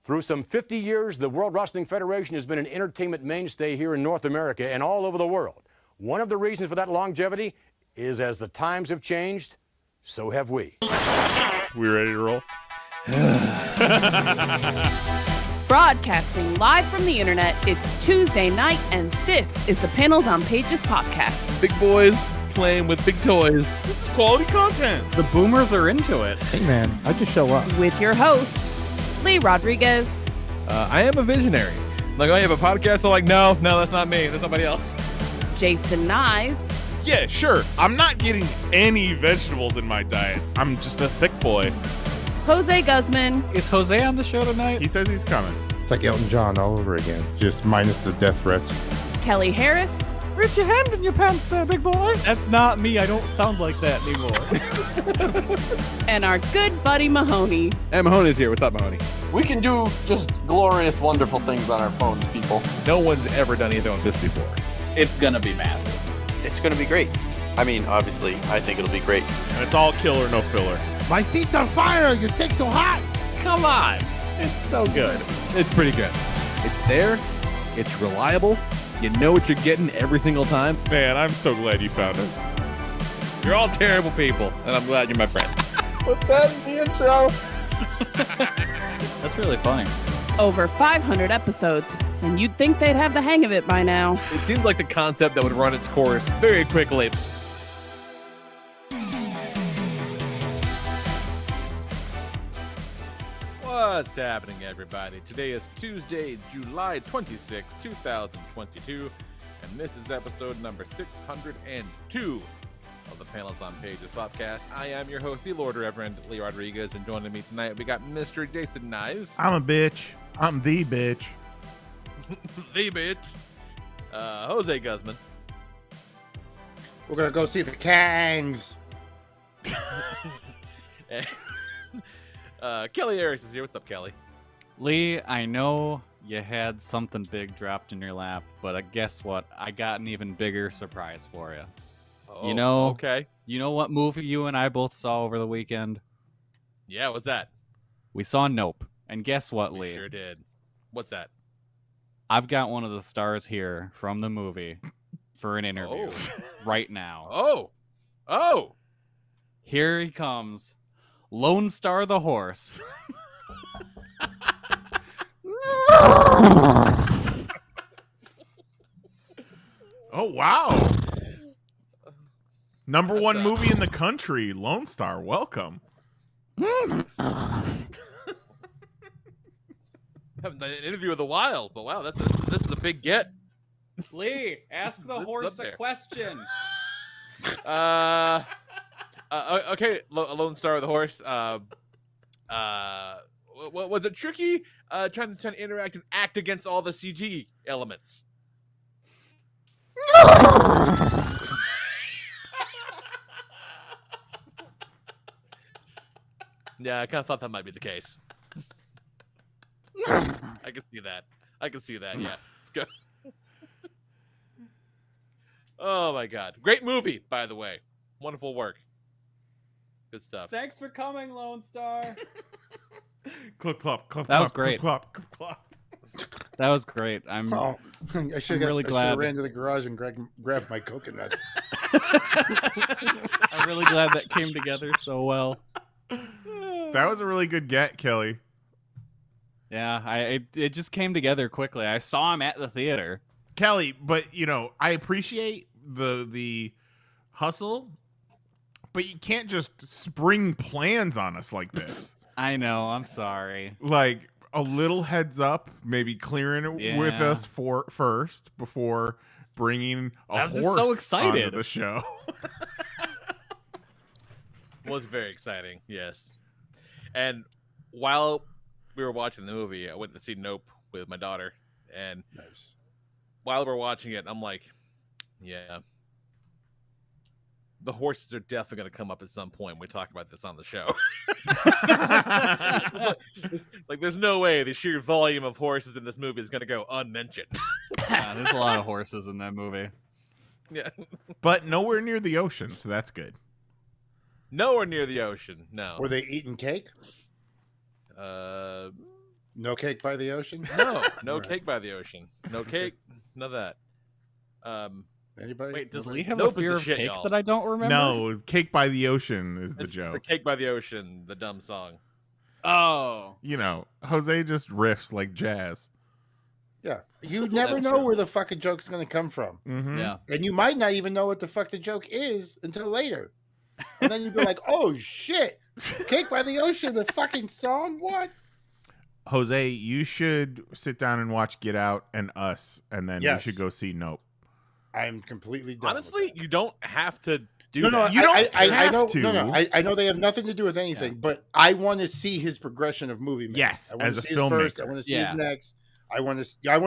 Through some 50 years, the World Wrestling Federation has been an entertainment mainstay here in North America and all over the world. One of the reasons for that longevity is as the times have changed, so have we. We ready to roll? Broadcasting live from the internet, it's Tuesday night, and this is the Panels on Pages podcast. Big boys playing with big toys. This is quality content. The boomers are into it. Hey man, I just show up. With your hosts, Lee Rodriguez. I am a visionary. Like, oh, you have a podcast? I'm like, no, that's not me. That's somebody else. Jason Nyes. Yeah, sure. I'm not getting any vegetables in my diet. I'm just a thick boy. Jose Guzman. Is Jose on the show tonight? He says he's coming. It's like Elton John all over again, just minus the death threats. Kelly Harris. Reach your hand in your pants there, big boy. That's not me. I don't sound like that anymore. And our good buddy Mahoney. Hey, Mahoney's here. What's up, Mahoney? We can do just glorious, wonderful things on our phones, people. No one's ever done anything like this before. It's gonna be massive. It's going to be great. I mean, obviously, I think it'll be great. And it's all killer, no filler. My seat's on fire. Your dick's so hot. Come on. It's so good. It's pretty good. It's there. It's reliable. You know what you're getting every single time. Man, I'm so glad you found us. You're all terrible people, and I'm glad you're my friend. Put that in the intro. That's really funny. Over 500 episodes, and you'd think they'd have the hang of it by now. It seems like the concept that would run its course very quickly. What's happening, everybody? Today is Tuesday, July 26, 2022, and this is episode number 602 of the Panels on Pages podcast. I am your host, the Lord Reverend Lee Rodriguez, and joining me tonight, we got Mr. Jason Nyes. I'm a bitch. I'm the bitch. The bitch. Jose Guzman. We're gonna go see the Kangs. Kelly Harris is here. What's up, Kelly? Lee, I know you had something big dropped in your lap, but guess what? I got an even bigger surprise for you. Oh, okay. You know what movie you and I both saw over the weekend? Yeah, what's that? We saw Nope. And guess what, We Lee? sure did. What's that? I've got one of the stars here from the movie for an interview right now. Oh! Here he comes. Lone Star the horse. Oh, wow. Number one movie in the country, Lone Star. Welcome. Haven't done an interview with a while, but wow, this is a big get. Lee, ask the This is horse up a there. question. Okay, Lone Star of the horse. Was it tricky? Trying to interact and act against all the CG elements. Yeah, I kind of thought that might be the case. I can see that. Yeah, let's go. Oh my God, great movie, by the way. Wonderful work. Good stuff. Thanks for coming, Lone Star. Clip, clop, clip, That was clop, great. clip, clop, clip, clop. That was great. I'm I should have really glad. ran to the garage and grabbed my coconuts. I'm really glad that came together so well. That was a really good get, Kelly. Yeah, it just came together quickly. I saw him at the theater. Kelly, but I appreciate the hustle, but you can't just spring plans on us like this. I know. I'm sorry. Like a little heads up, maybe clearing it with Yeah. us first before bringing a I'm horse just so excited. onto the show. Was very exciting, yes. And while we were watching the movie, I went to see Nope with my daughter, and Nice. while we're watching it, I'm like, yeah, the horses are definitely going to come up at some point. We talk about this on the show. Like, there's no way the sheer volume of horses in this movie is going to go unmentioned. Yeah, there's a lot of horses in that movie. Yeah, But nowhere near the ocean, so that's good. nowhere near the ocean. No. Were they eating cake? No Cake by the Ocean? No Right. Cake by the Ocean. No cake, none of that. Anybody? Wait, does Nobody? Lee have Nope a is fear the of shit, cake y'all. that I don't remember? No, Cake by the Ocean is the It's joke. The Cake by the Ocean, the dumb song. Oh. You know, Jose just riffs like jazz. Yeah. You never That's know true. where the fucking joke's going to come from. Mm-hmm. Yeah. And you might not even know what the fuck the joke is until later. And then you'd be like, oh shit. Cake by the Ocean, the fucking song? What? Jose, you should sit down and watch Get Out and Us, and then Yes. we should go see Nope. I'm completely done. Honestly, with that. you don't have to do No, that. You don't I have know. to. No, I know they have nothing to do with anything, but I want to see his progression of movie making. Yes, I want as to a see his first. I filmmaker. want to see Yeah. his next. I want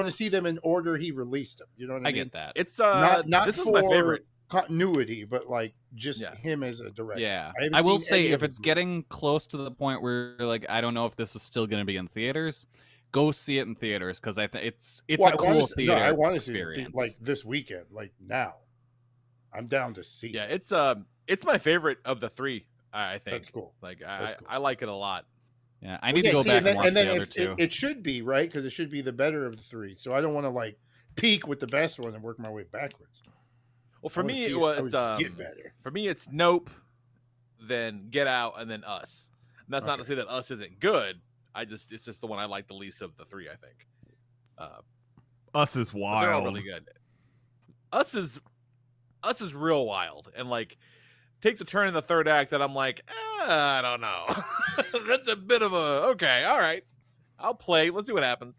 to see them in order he released them. You know what I I mean? get that. It's Not this for is my favorite. continuity, but like just Yeah. him as a director. Yeah. haven't I will seen say, any if of his it's getting close to the point where like I don't know if this is still going to be in theaters, go see it in theaters because I think it's Well, a cool theater I want to see it experience. like this weekend, like now. I'm down to see. Yeah, it's my favorite of the three. I think That's cool. Like That's cool. I like it a lot. yeah, I need to go see, back and watch the other two. It should be right because it should be the better of the three. So I don't want to like peak with the best one and work my way backwards. Well, for I wanna me, see it I was would get better. for me, it's Nope, then Get Out, and then Us. And that's not to Okay. say that Us isn't good. It's just the one I like the least of the three. I think. Us is But they're all wild. really good. Us is real wild and like takes a turn in the third act that I'm like, I don't know. That's a bit of a okay, all right. I'll play. Let's see what happens.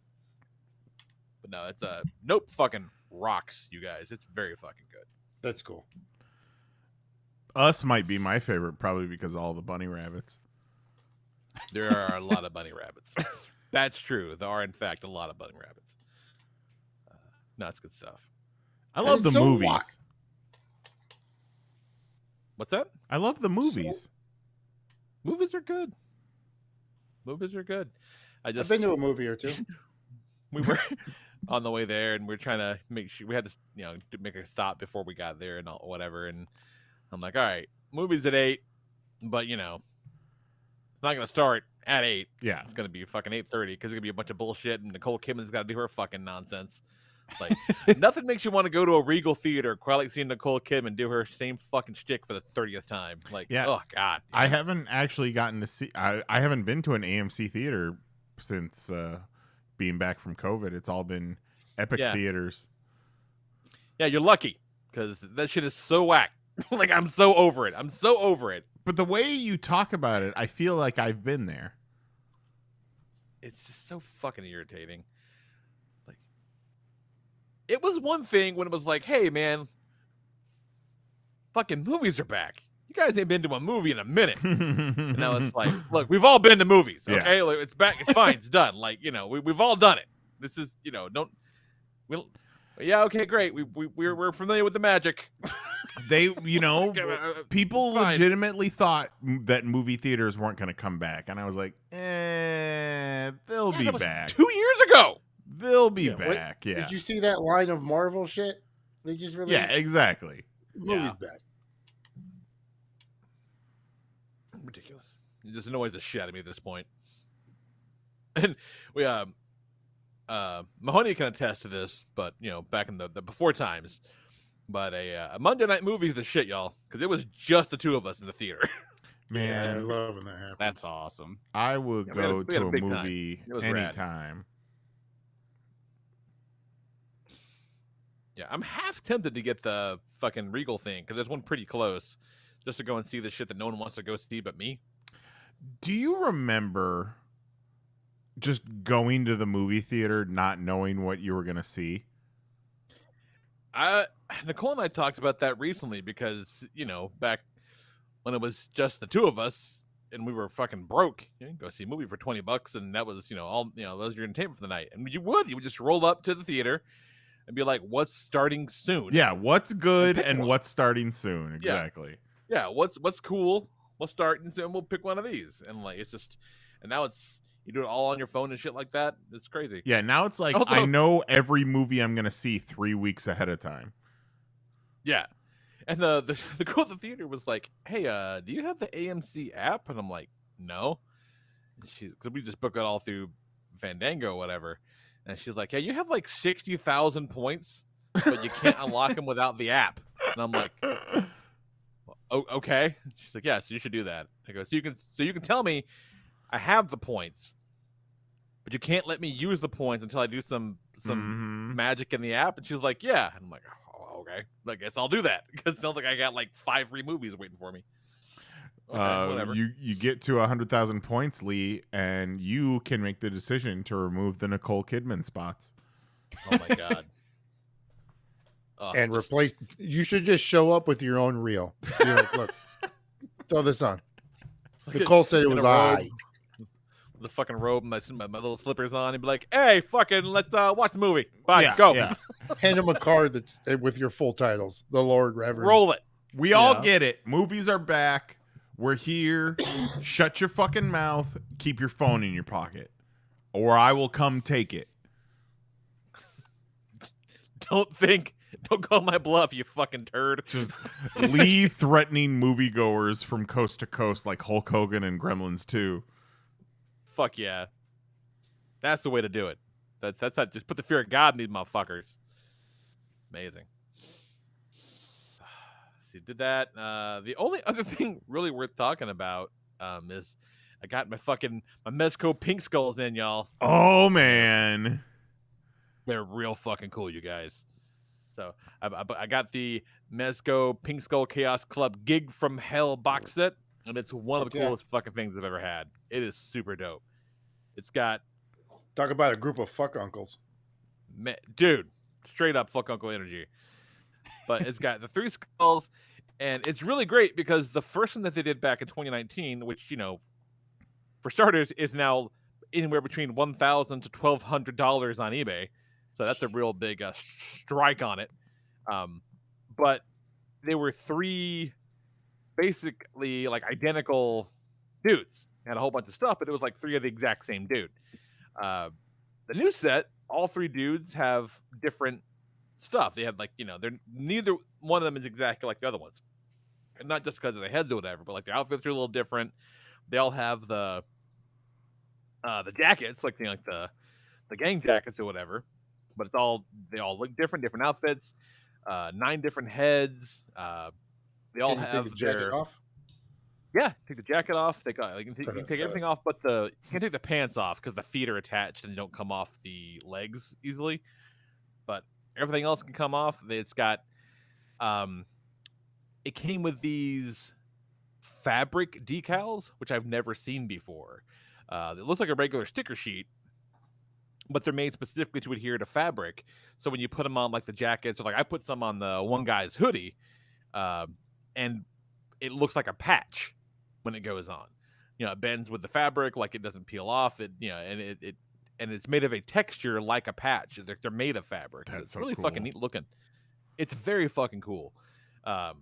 But no, it's Nope fucking rocks, you guys. It's very fucking good. That's cool. Us might be my favorite, probably because of all the bunny rabbits. There are a lot of bunny rabbits. That's true. There are in fact a lot of bunny rabbits. No, it's good stuff. I love the so movies. what? What's that? I love the movies. Movies are good. Movies are good. I've been to a movie or two. We were on the way there and we are trying to make sure we had to, to make a stop before we got there and all, whatever. And I'm like, all right, movie's at 8, but it's not going to start at 8. Yeah. It's going to be fucking 8:30 because it's going to be a bunch of bullshit and Nicole Kidman's got to do her fucking nonsense. Like, nothing makes you want to go to a Regal theater, quite like seeing Nicole Kidman do her same fucking shtick for the 30th time. Like, Yeah. oh, God. I haven't actually gotten to see. I haven't been to an AMC theater since being back from COVID. It's all been Epic Yeah. theaters. Yeah, you're lucky because that shit is so whack. Like, I'm so over it. I'm so over it. But the way you talk about it, I feel like I've been there. It's just so fucking irritating. Like, it was one thing when it was like, hey, man, fucking movies are back. You guys ain't been to a movie in a minute. And now it's like, look, we've all been to movies, Yeah. okay? Like, it's back. It's fine. It's done. Like, we've all done it. This is, yeah, okay, great. We're familiar with the magic. They, people Fine. legitimately thought that movie theaters weren't going to come back, and I was like, they'll be that was back. 2 years ago. They'll be Yeah, what- back. Yeah, Did you see that line of Marvel shit they just released? yeah, exactly. Movie's back. Ridiculous. It just annoys the shit out of me at this point. And we Mahoney can attest to this, but back in the before times. But a Monday night movie is the shit, y'all, because it was just the two of us in the theater. Man, Yeah, I love when that happens. That's awesome. I would Yeah, we had a- go we had to a a big time. movie It was rad. anytime. Yeah, I'm half tempted to get the fucking Regal thing because there's one pretty close, just to go and see the shit that no one wants to go see but me. Do you remember just going to the movie theater not knowing what you were going to see? Nicole and I talked about that recently because back when it was just the two of us and we were fucking broke, you can go see a movie for $20 and that was all that was your entertainment for the night. And you would just roll up to the theater and be like, "What's starting soon?" Yeah, what's good Pick and one. what's starting soon? Exactly. Yeah, what's cool? What's starting soon? We'll pick one of these. And like it's just, and now it's you do it all on your phone and shit like that. It's crazy. Yeah, now it's like Also- I know every movie I'm going to see 3 weeks ahead of time. Yeah. And the girl at the theater was like, "Hey, do you have the AMC app?" And I'm like, "No." And because we just book it all through Fandango or whatever. And she's like, yeah, you have like 60,000 points, but you can't unlock them without the app. And I'm like, oh, okay. She's like, yeah, so you should do that. I go, so you can tell me I have the points, but you can't let me use the points until I do some magic in the app. And she's like, yeah. And I'm like, oh, okay. I guess I'll do that, because it sounds like I got like 5 free movies waiting for me. Okay, whatever. You get to 100,000 points, Lee, and you can make the decision to remove the Nicole Kidman spots. Oh my god. And replace. You should just show up with your own reel. Be like, look, throw this on. Nicole said it was I. The fucking robe, my little slippers on, and be like, "Hey, fucking, let's watch the movie. Bye, go." Yeah. Hand him a card that's with your full titles. The Lord Reverend. Roll it. We all get it. Movies are back. We're here. Shut your fucking mouth. Keep your phone in your pocket, or I will come take it. Don't call my bluff, you fucking turd. Just Lee threatening moviegoers from coast to coast like Hulk Hogan and Gremlins 2. Fuck yeah. That's the way to do it. That's not, just put the fear of God in these motherfuckers. Amazing. See, did that. The only other thing really worth talking about is I got my Mezco pink skulls in, y'all. Oh man, they're real fucking cool, you guys. So I got the Mezco Pink Skull Chaos Club Gig from Hell box set, and it's one of the coolest fucking things I've ever had. It is super dope. It's got, talk about a group of fuck uncles, dude, straight up fuck uncle energy. But it's got the 3 skulls, and it's really great because the first one that they did back in 2019, which, you know, for starters, is now anywhere between $1,000 to $1,200 on eBay. So that's a real big strike on it. But they were 3 basically like identical dudes. Had a whole bunch of stuff, but it was like 3 of the exact same dude. The new set, all 3 dudes have different stuff. They have, like, you know, they're neither one of them is exactly like the other ones. And not just because of their heads or whatever, but like the outfits are a little different. They all have the jackets, like, you know, like the gang jackets or whatever. But they all look different outfits, 9 different heads. They all have the jacket off. Yeah, take the jacket off. You can take everything off, but you can't take the pants off because the feet are attached and they don't come off the legs easily. But everything else can come off. It's got, it came with these fabric decals, which I've never seen before. It looks like a regular sticker sheet, but they're made specifically to adhere to fabric. So when you put them on, like the jackets, or like I put some on the one guy's hoodie, and it looks like a patch when it goes on. You know, it bends with the fabric, like it doesn't peel off. It, you know, and it's made of a texture like a patch. They're made of fabric. That's it's so really cool. fucking neat looking. It's very fucking cool. And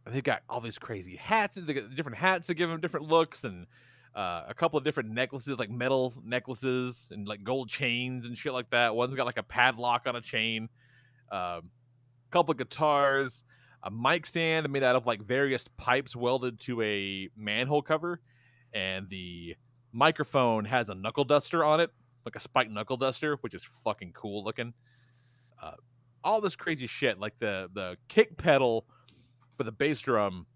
they've got all these crazy hats. They got different hats to give them different looks, and a couple of different necklaces, like metal necklaces and like gold chains and shit like that. One's got like a padlock on a chain. A couple of guitars, a mic stand made out of like various pipes welded to a manhole cover, and the microphone has a knuckle duster on it, like a spiked knuckle duster, which is fucking cool looking. All this crazy shit, like the kick pedal for the bass drum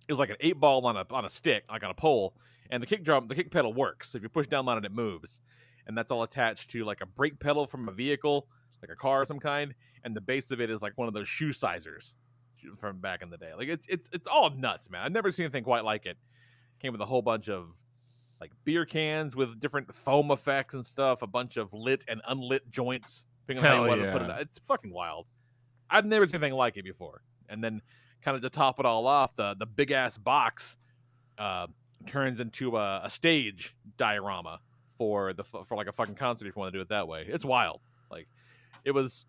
is like an 8-ball on a stick, like on a pole, and the kick pedal works. So if you push down on it, it moves, and that's all attached to like a brake pedal from a vehicle, like a car of some kind, and the base of it is like one of those shoe sizers from back in the day. Like it's all nuts, man. I've never seen anything quite like it. Came with a whole bunch of like beer cans with different foam effects and stuff, a bunch of lit and unlit joints. Depending on how you want to put it out. It's fucking wild. I've never seen anything like it before. And then kind of to top it all off, the big ass box turns into a stage diorama for like a fucking concert if you want to do it that way. It's wild. Like, it was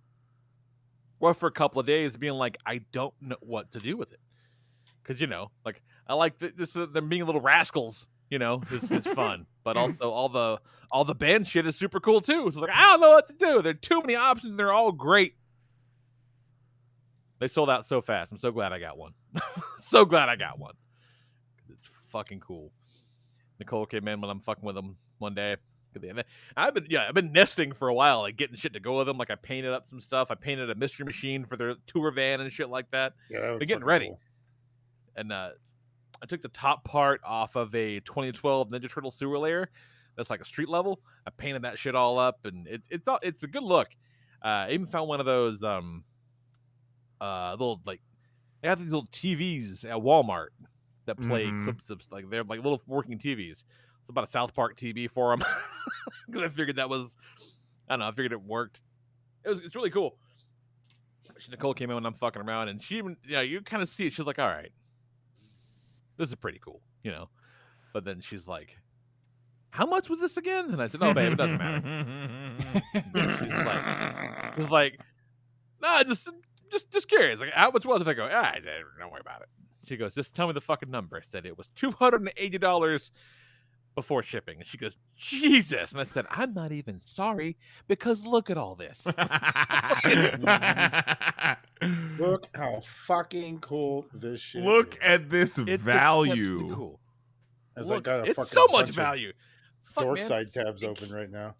rough for a couple of days being like, I don't know what to do with it. Because, you know, like, I like them being little rascals, you know, it's fun. But also all the band shit is super cool too. So like, I don't know what to do. There are too many options. They're all great. They sold out so fast. I'm so glad I got one. So glad I got one. It's fucking cool. Nicole came in when I'm fucking with them one day. I've been nesting for a while, like getting shit to go with them. Like I painted up some stuff. I painted a mystery machine for their tour van and shit like that. Yeah, that Been getting fucking ready. cool. And I took the top part off of a 2012 Ninja Turtle sewer layer. That's like a street level. I painted that shit all up, and it's a good look. I even found one of those little like they have these little TVs at Walmart that play clips of like they're like little working TVs. It's about a South Park TV for them because I figured that was I don't know. I figured it worked. It's really cool. Nicole came in when I'm fucking around, and she even you kind of see it. She's like, all right, this is pretty cool, But then she's like, how much was this again? And I said, no, babe, it doesn't matter. she's like, nah, just curious. Like, how much was it? I go, don't worry about it. She goes, just tell me the fucking number. I said it was $280 before shipping. And she goes, Jesus. And I said, I'm not even sorry because look at all this. Look how fucking cool this shit Look is. at this value. Cool. As Look, I got it's fucking so much bunch of value. Fuck, dork man. side tabs open right now.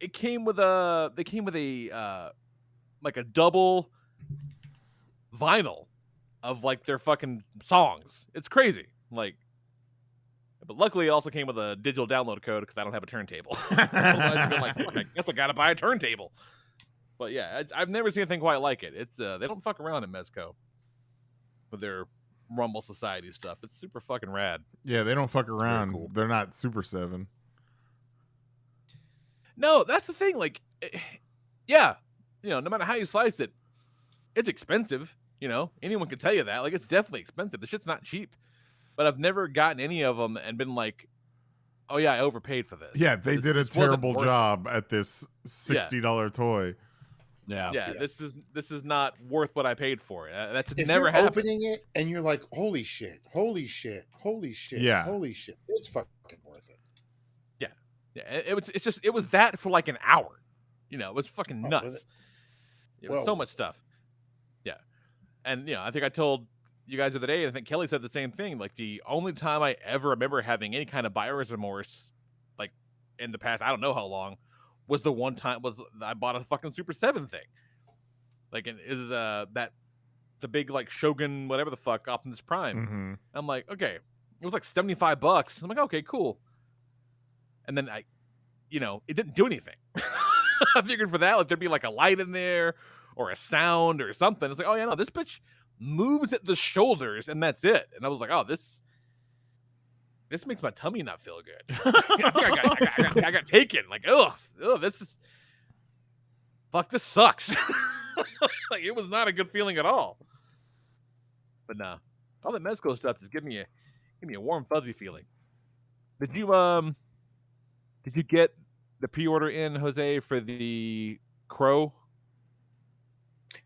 They came with a like a double vinyl of like their fucking songs. It's crazy. Like, but luckily it also came with a digital download code because I don't have a turntable. Otherwise I'd been like, fuck, I guess I gotta buy a turntable. But yeah, I've never seen anything quite like it. It's they don't fuck around in Mezco with their Rumble Society stuff. It's super fucking rad. Yeah, they don't fuck around. Cool. They're not Super 7. No, that's the thing. Like, yeah, no matter how you slice it, it's expensive. Anyone can tell you that. Like, it's definitely expensive. The shit's not cheap. But I've never gotten any of them and been like, oh yeah, I overpaid for this. Yeah, they did a terrible job at this $60 toy. Yeah. This is not worth what I paid for it. That's If never you're happened. opening it and you're like, holy shit, holy shit, holy shit, Yeah. holy shit, it's fucking worth it. Yeah, it was that for like an hour. It was fucking nuts. It was so much stuff. Yeah, and I think I told you guys the other day, and I think Kelly said the same thing. Like the only time I ever remember having any kind of buyer's remorse, like in the past, I don't know how long, was the one time I bought a fucking Super 7 thing. Like, and is that the big like Shogun whatever the fuck Optimus Prime. Mm-hmm. I'm like, okay, it was like $75. I'm like, okay, cool. And then it didn't do anything. I figured for that, like there'd be like a light in there or a sound or something. It's like, oh yeah, no, this bitch moves at the shoulders and that's it. And I was like, oh, this makes my tummy not feel good. I think I got taken. Like, ugh, this is fuck. This sucks. Like, it was not a good feeling at all. But nah, all that Mezco stuff just give me a warm fuzzy feeling. Did you get the pre-order in, Jose, for the Crow?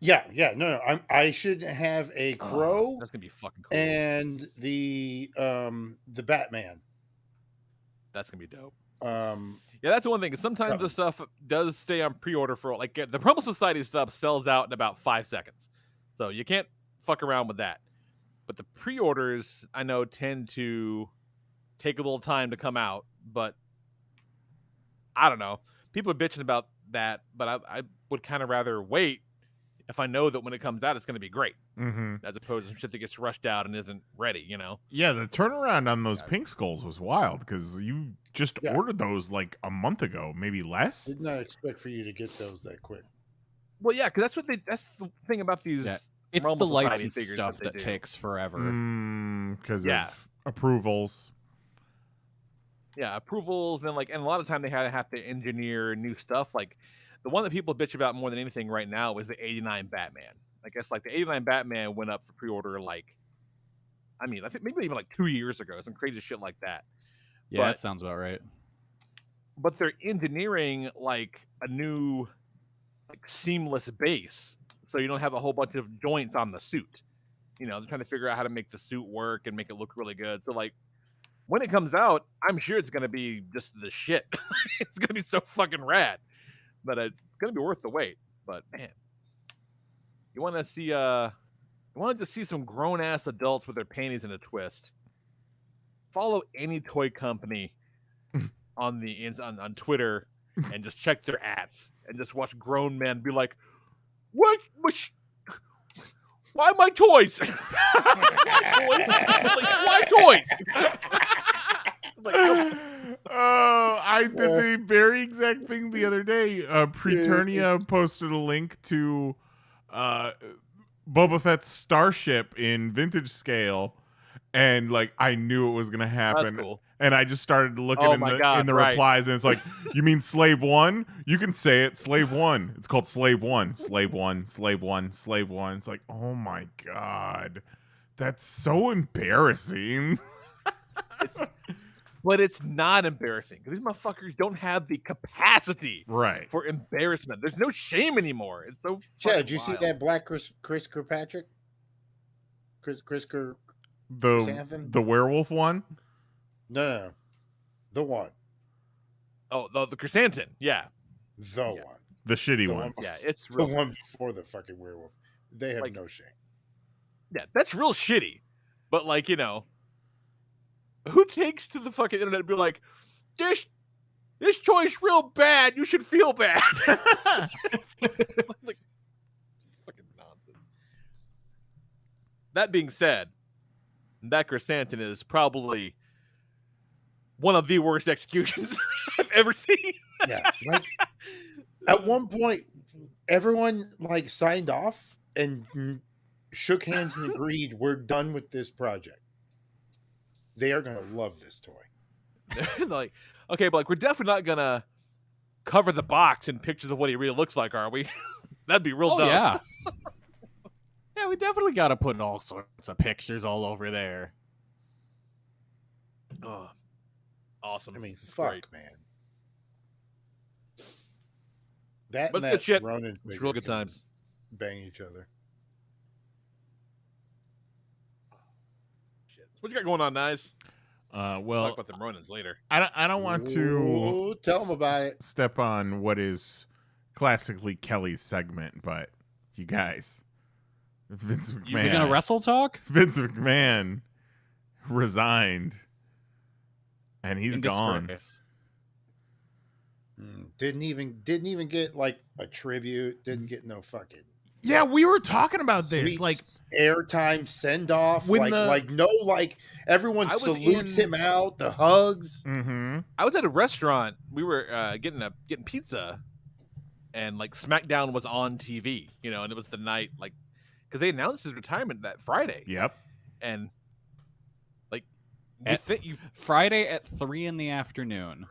Yeah, no, I should have a Crow. That's gonna be fucking cool. And the Batman. That's gonna be dope. Yeah, that's the one thing. Because sometimes the stuff does stay on pre-order for like the Rumble Society stuff sells out in about 5 seconds, so you can't fuck around with that. But the pre-orders, I know, tend to take a little time to come out. But I don't know. People are bitching about that, but I would kind of rather wait if I know that when it comes out, it's going to be great, as opposed to some shit that gets rushed out and isn't ready, Yeah, the turnaround on those Pink Skulls was wild because you just ordered those like a month ago, maybe less. Did not expect for you to get those that quick. Well, yeah, because that's the thing about these. Yeah. It's Rumble the Society license figures stuff that do. takes forever. Because of approvals. Yeah, approvals, and then and a lot of time they have to engineer new stuff. Like the one that people bitch about more than anything right now is the '89 Batman. I guess like the '89 Batman went up for pre-order I think maybe even like 2 years ago, some crazy shit like that. Yeah, that sounds about right. But they're engineering like a new like seamless base, so you don't have a whole bunch of joints on the suit. They're trying to figure out how to make the suit work and make it look really good. So like, when it comes out, I'm sure it's going to be just the shit. It's going to be so fucking rad. But it's going to be worth the wait. But man, you want to see some grown-ass adults with their panties in a twist. Follow any toy company on Twitter and just check their ads and just watch grown men be like, "What? Why my toys? Why toys? Like, oh, I did the very exact thing the other day. Preternia posted a link to Boba Fett's starship in vintage scale, and like I knew it was gonna happen. That's cool. And I just started looking in the right. replies, and it's like, you mean Slave One? You can say it, Slave One. It's called Slave One, Slave One, Slave One, Slave One. It's like, oh my god, that's so embarrassing. But it's not embarrassing because these motherfuckers don't have the capacity Right. for embarrassment. There's no shame anymore. It's so. Yeah, did you see wild. that Black Chris Kirkpatrick? Chris The Chrysanthemum? werewolf one? No, the one, Oh, the chrysanthemum. Yeah, the one, The shitty The one. yeah. It's the real. one before the fucking werewolf. They have Like- no shame. Yeah, that's real shitty. But like, who takes to the fucking internet and be like, this toy's real bad. You should feel bad. Like, fucking nonsense. That being said, that chrysanthemum is probably one of the worst executions I've ever seen. Yeah, like at one point, everyone like signed off and shook hands and agreed we're done with this project. They are gonna love this toy. Like, okay, but like we're definitely not gonna cover the box in pictures of what he really looks like, are we? That'd be real dumb. Yeah. Yeah, we definitely got to put all sorts of pictures all over there. Oh, awesome. I mean, It's fuck, great. man. That But and it's good that shit. Ronin It's figure real good can times. Bang each other. Shit. So what you got going on, Nice? We'll Well, talk about the Ronins later. I don't want to Ooh, tell 'em about it. step on what is classically Kelly's segment, but you guys, Vince We're McMahon. gonna wrestle talk. Vince McMahon resigned, and he's In gone. disgrace. Didn't even get like a tribute. Didn't get no fucking Yeah, we were talking about this. sweet Like, airtime send off. When Like everyone I was salutes in- him out. The hugs. mm-hmm. I was at a restaurant. We were getting pizza, and like SmackDown was on TV, and it was the night because they announced his retirement that Friday, Yep. and like At- you Friday at 3 p.m.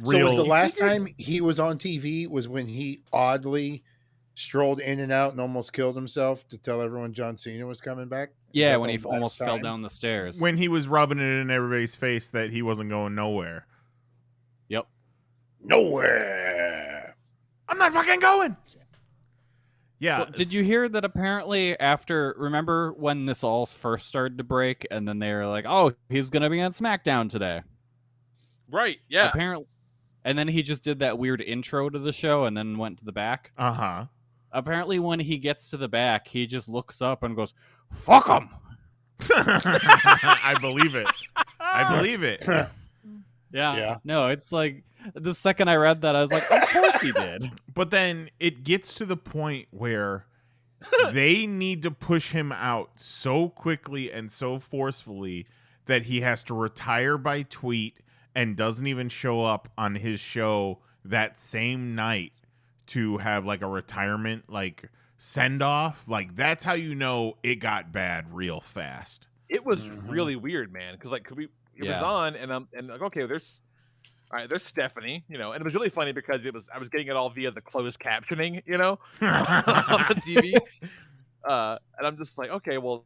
So was the Real. last figured- time he was on TV was when he oddly strolled in and out and almost killed himself to tell everyone John Cena was coming back? Is Yeah, that when the he last almost fell time? down the stairs. When he was rubbing it in everybody's face that he wasn't going nowhere. Yep. Nowhere. I'm not fucking going. Yeah. Well, did you hear that apparently remember when this all first started to break and then they were like, oh, he's going to be on SmackDown today. right, yeah. Apparently. And then he just did that weird intro to the show and then went to the back. Uh-huh. Apparently when he gets to the back, he just looks up and goes, fuck him. I believe it. I believe it. Yeah. Yeah. No, it's like the second I read that, I was like, of course he did. But then it gets to the point where they need to push him out so quickly and so forcefully that he has to retire by tweet and doesn't even show up on his show that same night to have like a retirement send off. Like, that's how you know it got bad real fast. It was Mhm. really weird, man. Because it was Yeah. on, and like, okay, there's Stephanie, and it was really funny because I was getting it all via the closed captioning, on the TV, and I'm just like, okay, well,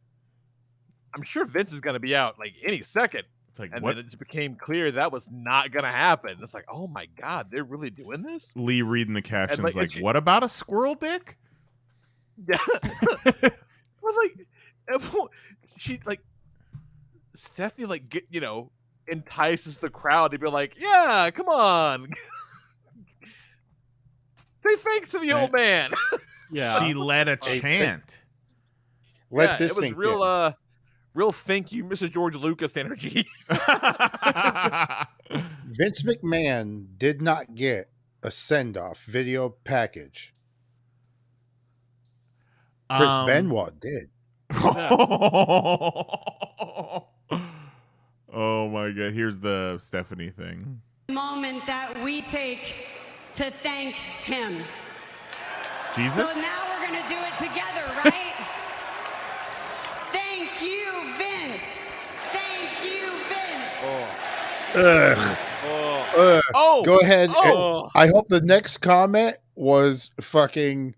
I'm sure Vince is gonna be out like any second, It's like, and what? then it just became clear that was not gonna happen. It's like, oh my god, they're really doing this? Lee reading the captions like, like, it's- what about a squirrel dick? Yeah. Well, she Stephanie entices the crowd to be like, yeah, come on. Say thanks to the old man. Yeah. She led a chant. Let Yeah, this it was sink real in. real thank you, Mr. George Lucas energy. Vince McMahon did not get a send-off video package. Chris Benoit did. Oh my God! Here's the Stephanie thing. Moment that we take to thank him. Jesus. So now we're gonna do it together, right? Thank you, Vince. Thank you, Vince. Go ahead. Oh. I hope the next comment was fucking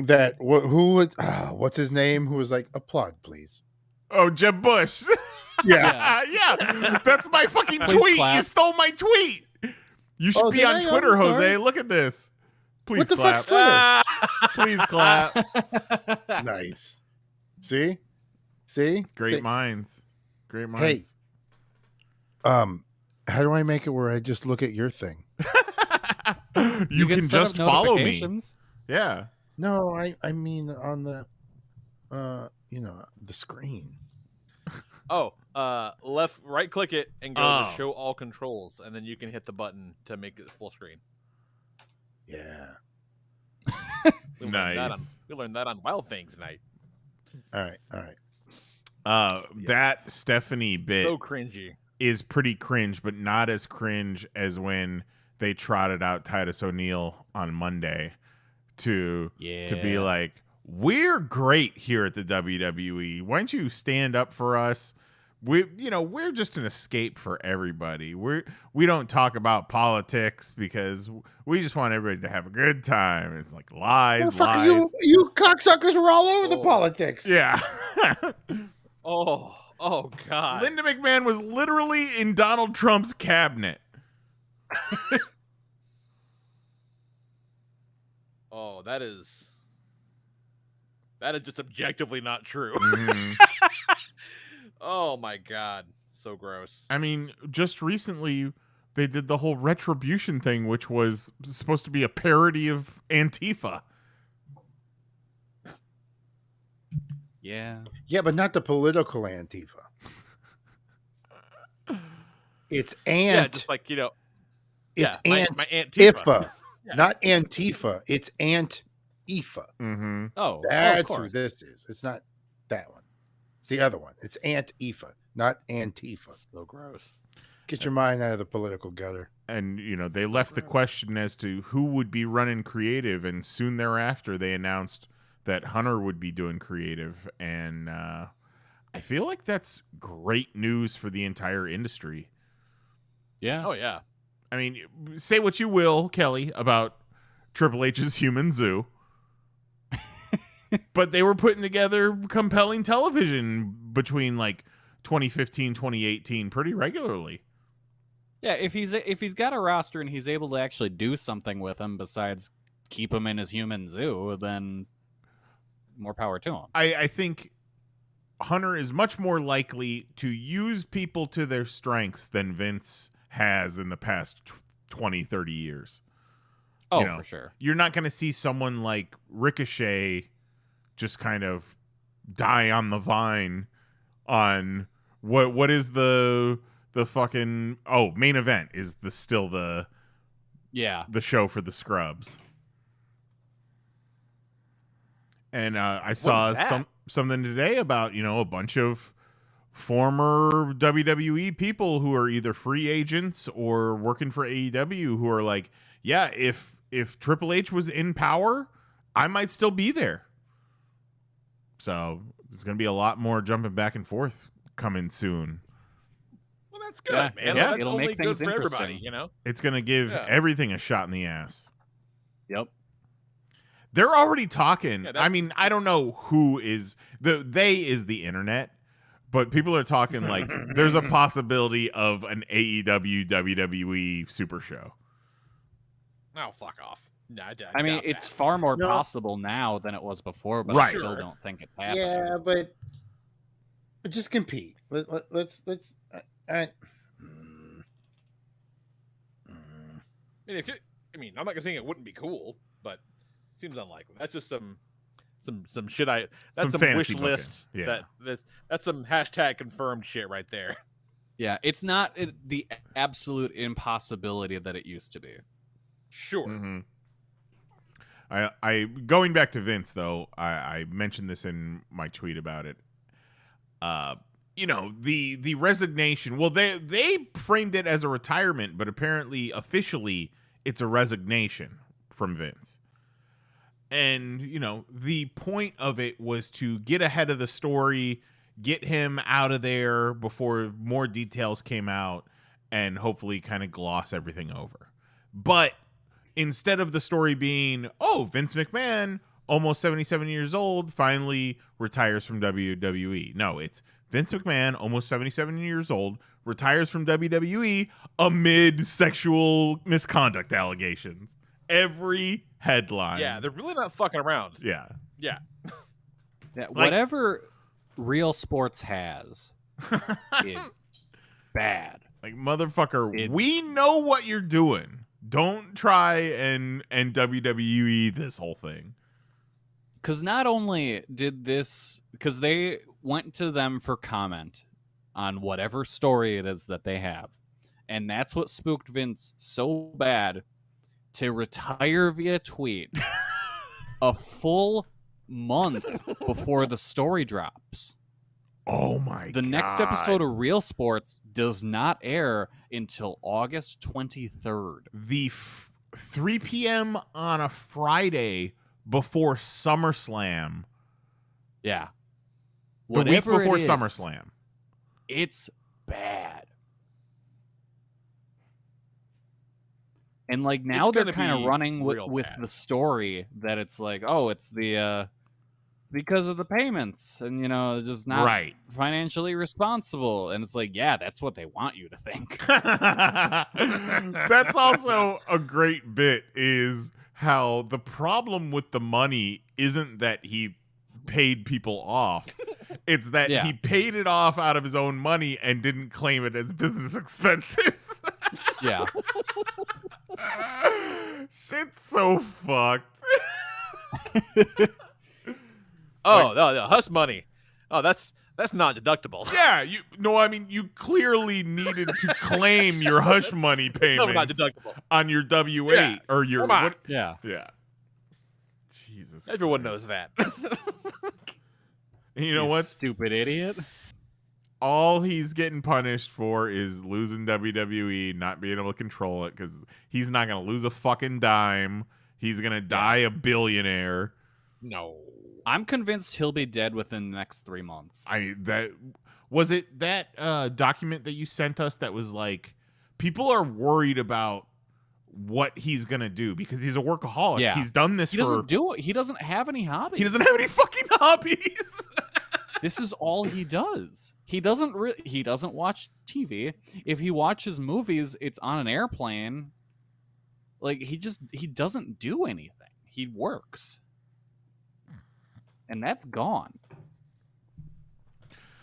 that. Who was? What's his name? Who was like, applaud, please. Oh, Jeb Bush. Yeah. Yeah. That's my fucking Please tweet. clap. You stole my tweet. You should be did on I? Twitter, I'm Jose. sorry. Look at this. Please What the clap. fuck's Twitter? Please clap. Nice. See? Great See? minds. Great minds. How do I make it where I just look at your thing? You can set up just follow me. notifications. Yeah. No, I mean on the the screen. Oh, right click it and go Oh. to show all controls, and then you can hit the button to make it full screen. Yeah. We learned that on- Nice. we learned that on Wild Things night. All right. That Stephanie bit So cringy. is pretty cringe, but not as cringe as when they trotted out Titus O'Neil on Monday to be like, we're great here at the WWE. Why don't you stand up for us? We're just an escape for everybody. We don't talk about politics because we just want everybody to have a good time. It's like lies. You cocksuckers were all over the politics. Yeah. Oh God. Linda McMahon was literally in Donald Trump's cabinet. Oh, that is just objectively not true. Mhm. Oh my God. So gross. I mean, just recently they did the whole retribution thing, which was supposed to be a parody of Antifa. Yeah. Yeah, but not the political Antifa. It's Yeah, just like, it's my Antifa. Antifa, Yeah. not Antifa. It's Antifa. Mm-hmm. Oh, of That's who course. this is. It's not that one. It's the other one. It's Antifa, not Antifa. So gross. Get your mind out of the political gutter. And, they So left the gross. question as to who would be running creative. And soon thereafter, they announced that Hunter would be doing creative. And I feel like that's great news for the entire industry. Yeah. Oh yeah. I mean, say what you will, Kelly, about Triple H's Human Zoo. But they were putting together compelling television between like 2015, 2018 pretty regularly. Yeah, if he's got a roster and he's able to actually do something with him besides keep him in his human zoo, then more power to him. I think Hunter is much more likely to use people to their strengths than Vince has in the past 20, 30 years. Oh, for sure. You're not going to see someone like Ricochet just kind of die on the vine on what is the fucking main event is still the show for the scrubs. And I saw something today about a bunch of former WWE people who are either free agents or working for AEW who are like, yeah, if Triple H was in power, I might still be there. So there's going to be a lot more jumping back and forth coming soon. Well, that's good, Yeah, man. yeah. That's It'll only make good things for everybody, interesting. It's going to give Yeah. everything a shot in the ass. Yep. They're already talking. Yeah, I mean, I don't know who is they is the internet, but people are talking like there's a possibility of an AEW WWE Super Show. Oh, fuck off. No, I mean, doubt it's that. far more No. possible now than it was before, but Right. I still Sure. don't think it's happening. Yeah, but just compete. Let's. I mean, I'm not gonna say it wouldn't be cool, but it seems unlikely. That's just some shit. That's Some some fantasy wish booking. list. Yeah. That's some hashtag confirmed shit right there. Yeah, it's not the absolute impossibility that it used to be. Sure. Mm-hmm. I going back to Vince though, I mentioned this in my tweet about it. The resignation. Well, they framed it as a retirement, but apparently officially it's a resignation from Vince. And the point of it was to get ahead of the story, get him out of there before more details came out, and hopefully kind of gloss everything over. But instead of the story being, Vince McMahon, almost 77 years old, finally retires from WWE. No, it's Vince McMahon, almost 77 years old, retires from WWE amid sexual misconduct allegations. Every headline. Yeah, they're really not fucking around. Yeah. Yeah. Yeah, whatever Real Sports has is bad. Like, motherfucker, we know what you're doing. Don't try and WWE this whole thing. Because not only did this, because they went to them for comment on whatever story it is that they have, and that's what spooked Vince so bad to retire via tweet a full month before the story drops. Oh my God. The next episode of Real Sports does not air until August 23rd. The 3 p.m. on a Friday before SummerSlam. Yeah. The Whatever week before it is, SummerSlam. It's bad. And like now It's they're gonna kind of be running with real bad. the story that it's like, it's the because of the payments and just not Right. financially responsible. And it's like, yeah, that's what they want you to think. That's also a great bit, is how the problem with the money isn't that he paid people off. It's that he paid it off out of his own money and didn't claim it as business expenses. Yeah. Shit's so fucked. No, hush money. Oh, that's not deductible. Yeah, you clearly needed to claim your hush money payment not deductible on your W-8 or your Come on. what? Yeah. Yeah. Jesus. Everyone Christ. knows that. And you know what? Stupid idiot. All he's getting punished for is losing WWE, not being able to control it, because he's not going to lose a fucking dime. He's going to die a billionaire. No. I'm convinced he'll be dead within the next 3 months. That document that you sent us that was like, people are worried about what he's going to do because he's a workaholic. Yeah. He's done this He doesn't have any hobbies. He doesn't have any fucking hobbies. This is all he does. He doesn't watch TV. If he watches movies, it's on an airplane. Like he doesn't do anything. He works. And that's gone.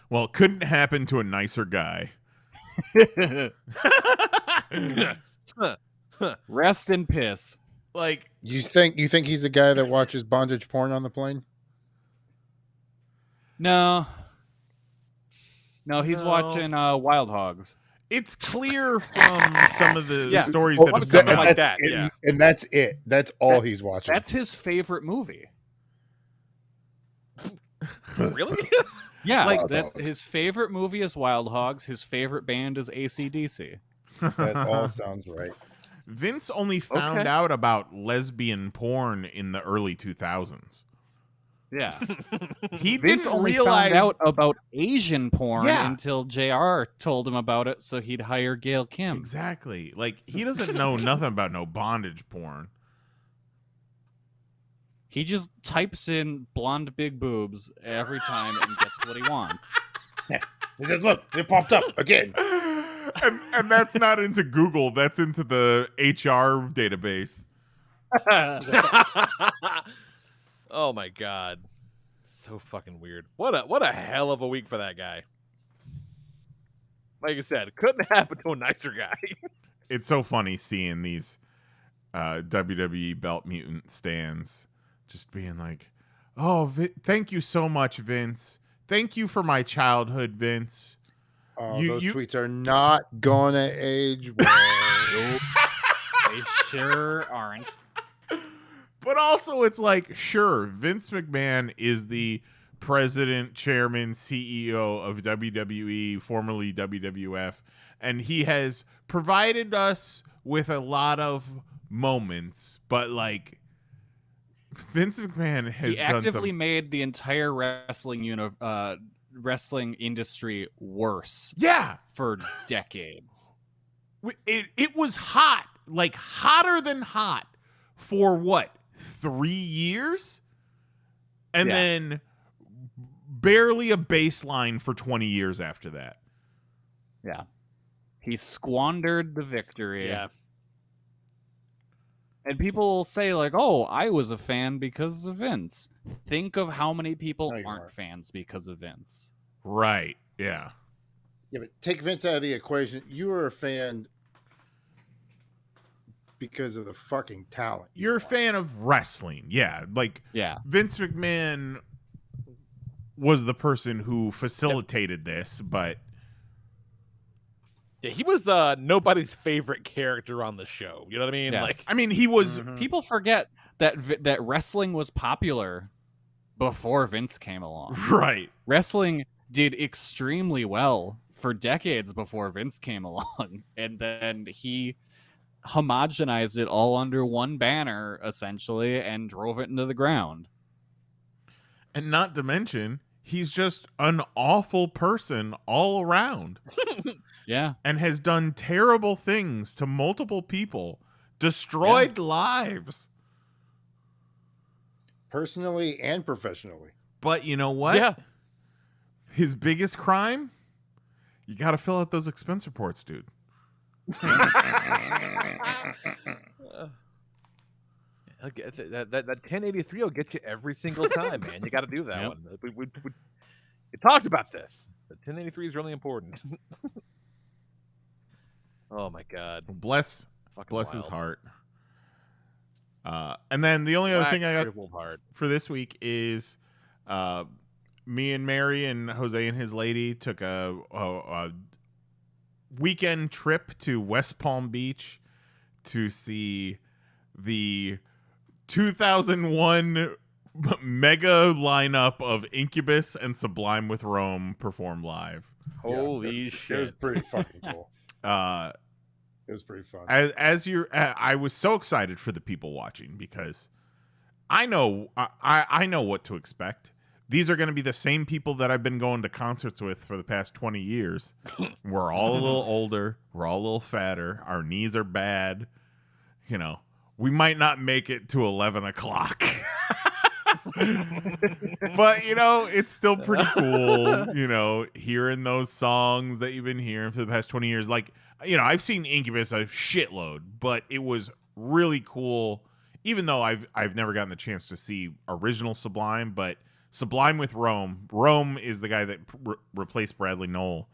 Well, it couldn't happen to a nicer guy. Rest in piss. Like, you think he's a guy that watches bondage porn on the plane? No, he's watching Wild Hogs. it's clear from some of the stories Oh, that have something come like out. that. it, Yeah. and that's it. That's all he's watching. That's his favorite movie. Really? Yeah, Wild that's Hogs. his favorite movie is Wild Hogs. His favorite band is AC/DC. That all sounds right. Vince only found out about lesbian porn in the early 2000s. Yeah, He Vince didn't only realize found out about Asian porn Yeah. until JR told him about it, so he'd hire Gail Kim. exactly. Like, he doesn't know nothing about no bondage porn. He just types in blonde big boobs every time and gets what he wants. He says, "Look, it popped up again." and that's not into Google. That's into the HR database. Oh my god. So fucking weird. What a hell of a week for that guy. Like I said, couldn't happen to a nicer guy. It's so funny seeing these WWE belt mutant stands just being like, "Oh, thank you so much, Vince. Thank you for my childhood, Vince." Oh, those tweets are not gonna age well. They sure aren't. But also, it's like, sure, Vince McMahon is the president, chairman, CEO of WWE, formerly WWF, and he has provided us with a lot of moments, but like Vince McMahon has He done actively some... made the entire wrestling industry worse. Yeah, for decades. It was hot, like hotter than hot for what, 3 years? And then barely a baseline for 20 years after that. Yeah. He squandered the victory. Yeah. And people will say, like, oh, I was a fan because of Vince. Think of how many people aren't fans because of Vince. Right. Yeah. Yeah, but take Vince out of the equation. You were a fan because of the fucking talent. You're a fan of wrestling. Yeah. Like, Vince McMahon was the person who facilitated this, but... Yeah, he was nobody's favorite character on the show. You know what I mean? Yeah. Like, I mean, he was... People forget that wrestling was popular before Vince came along. Right. Wrestling did extremely well for decades before Vince came along. And then he homogenized it all under one banner, essentially, and drove it into the ground. And not to mention, he's just an awful person all around. Yeah. And has done terrible things to multiple people, destroyed lives. Personally and professionally. But you know what? Yeah. His biggest crime? You got to fill out those expense reports, dude. That 1083 will get you every single time, man. You got to do that one. We talked about this. The 1083 is really important. Oh my God! Bless his heart. And then the only other thing I got for this week is, me and Mary and Jose and his lady took a weekend trip to West Palm Beach to see the 2001 mega lineup of Incubus and Sublime with Rome perform live. Holy shit! It was pretty fucking cool. It was pretty fun. I was so excited for the people watching because I know what to expect. These are going to be the same people that I've been going to concerts with for the past 20 years. We're all a little older. We're all a little fatter. Our knees are bad. You know, we might not make it to 11 o'clock. But, you know, it's still pretty cool, you know, hearing those songs that you've been hearing for the past 20 years. Like, you know, I've seen Incubus a shitload, but it was really cool, even though I've never gotten the chance to see original Sublime, but Sublime with Rome. Rome is the guy that replaced Bradley Noel.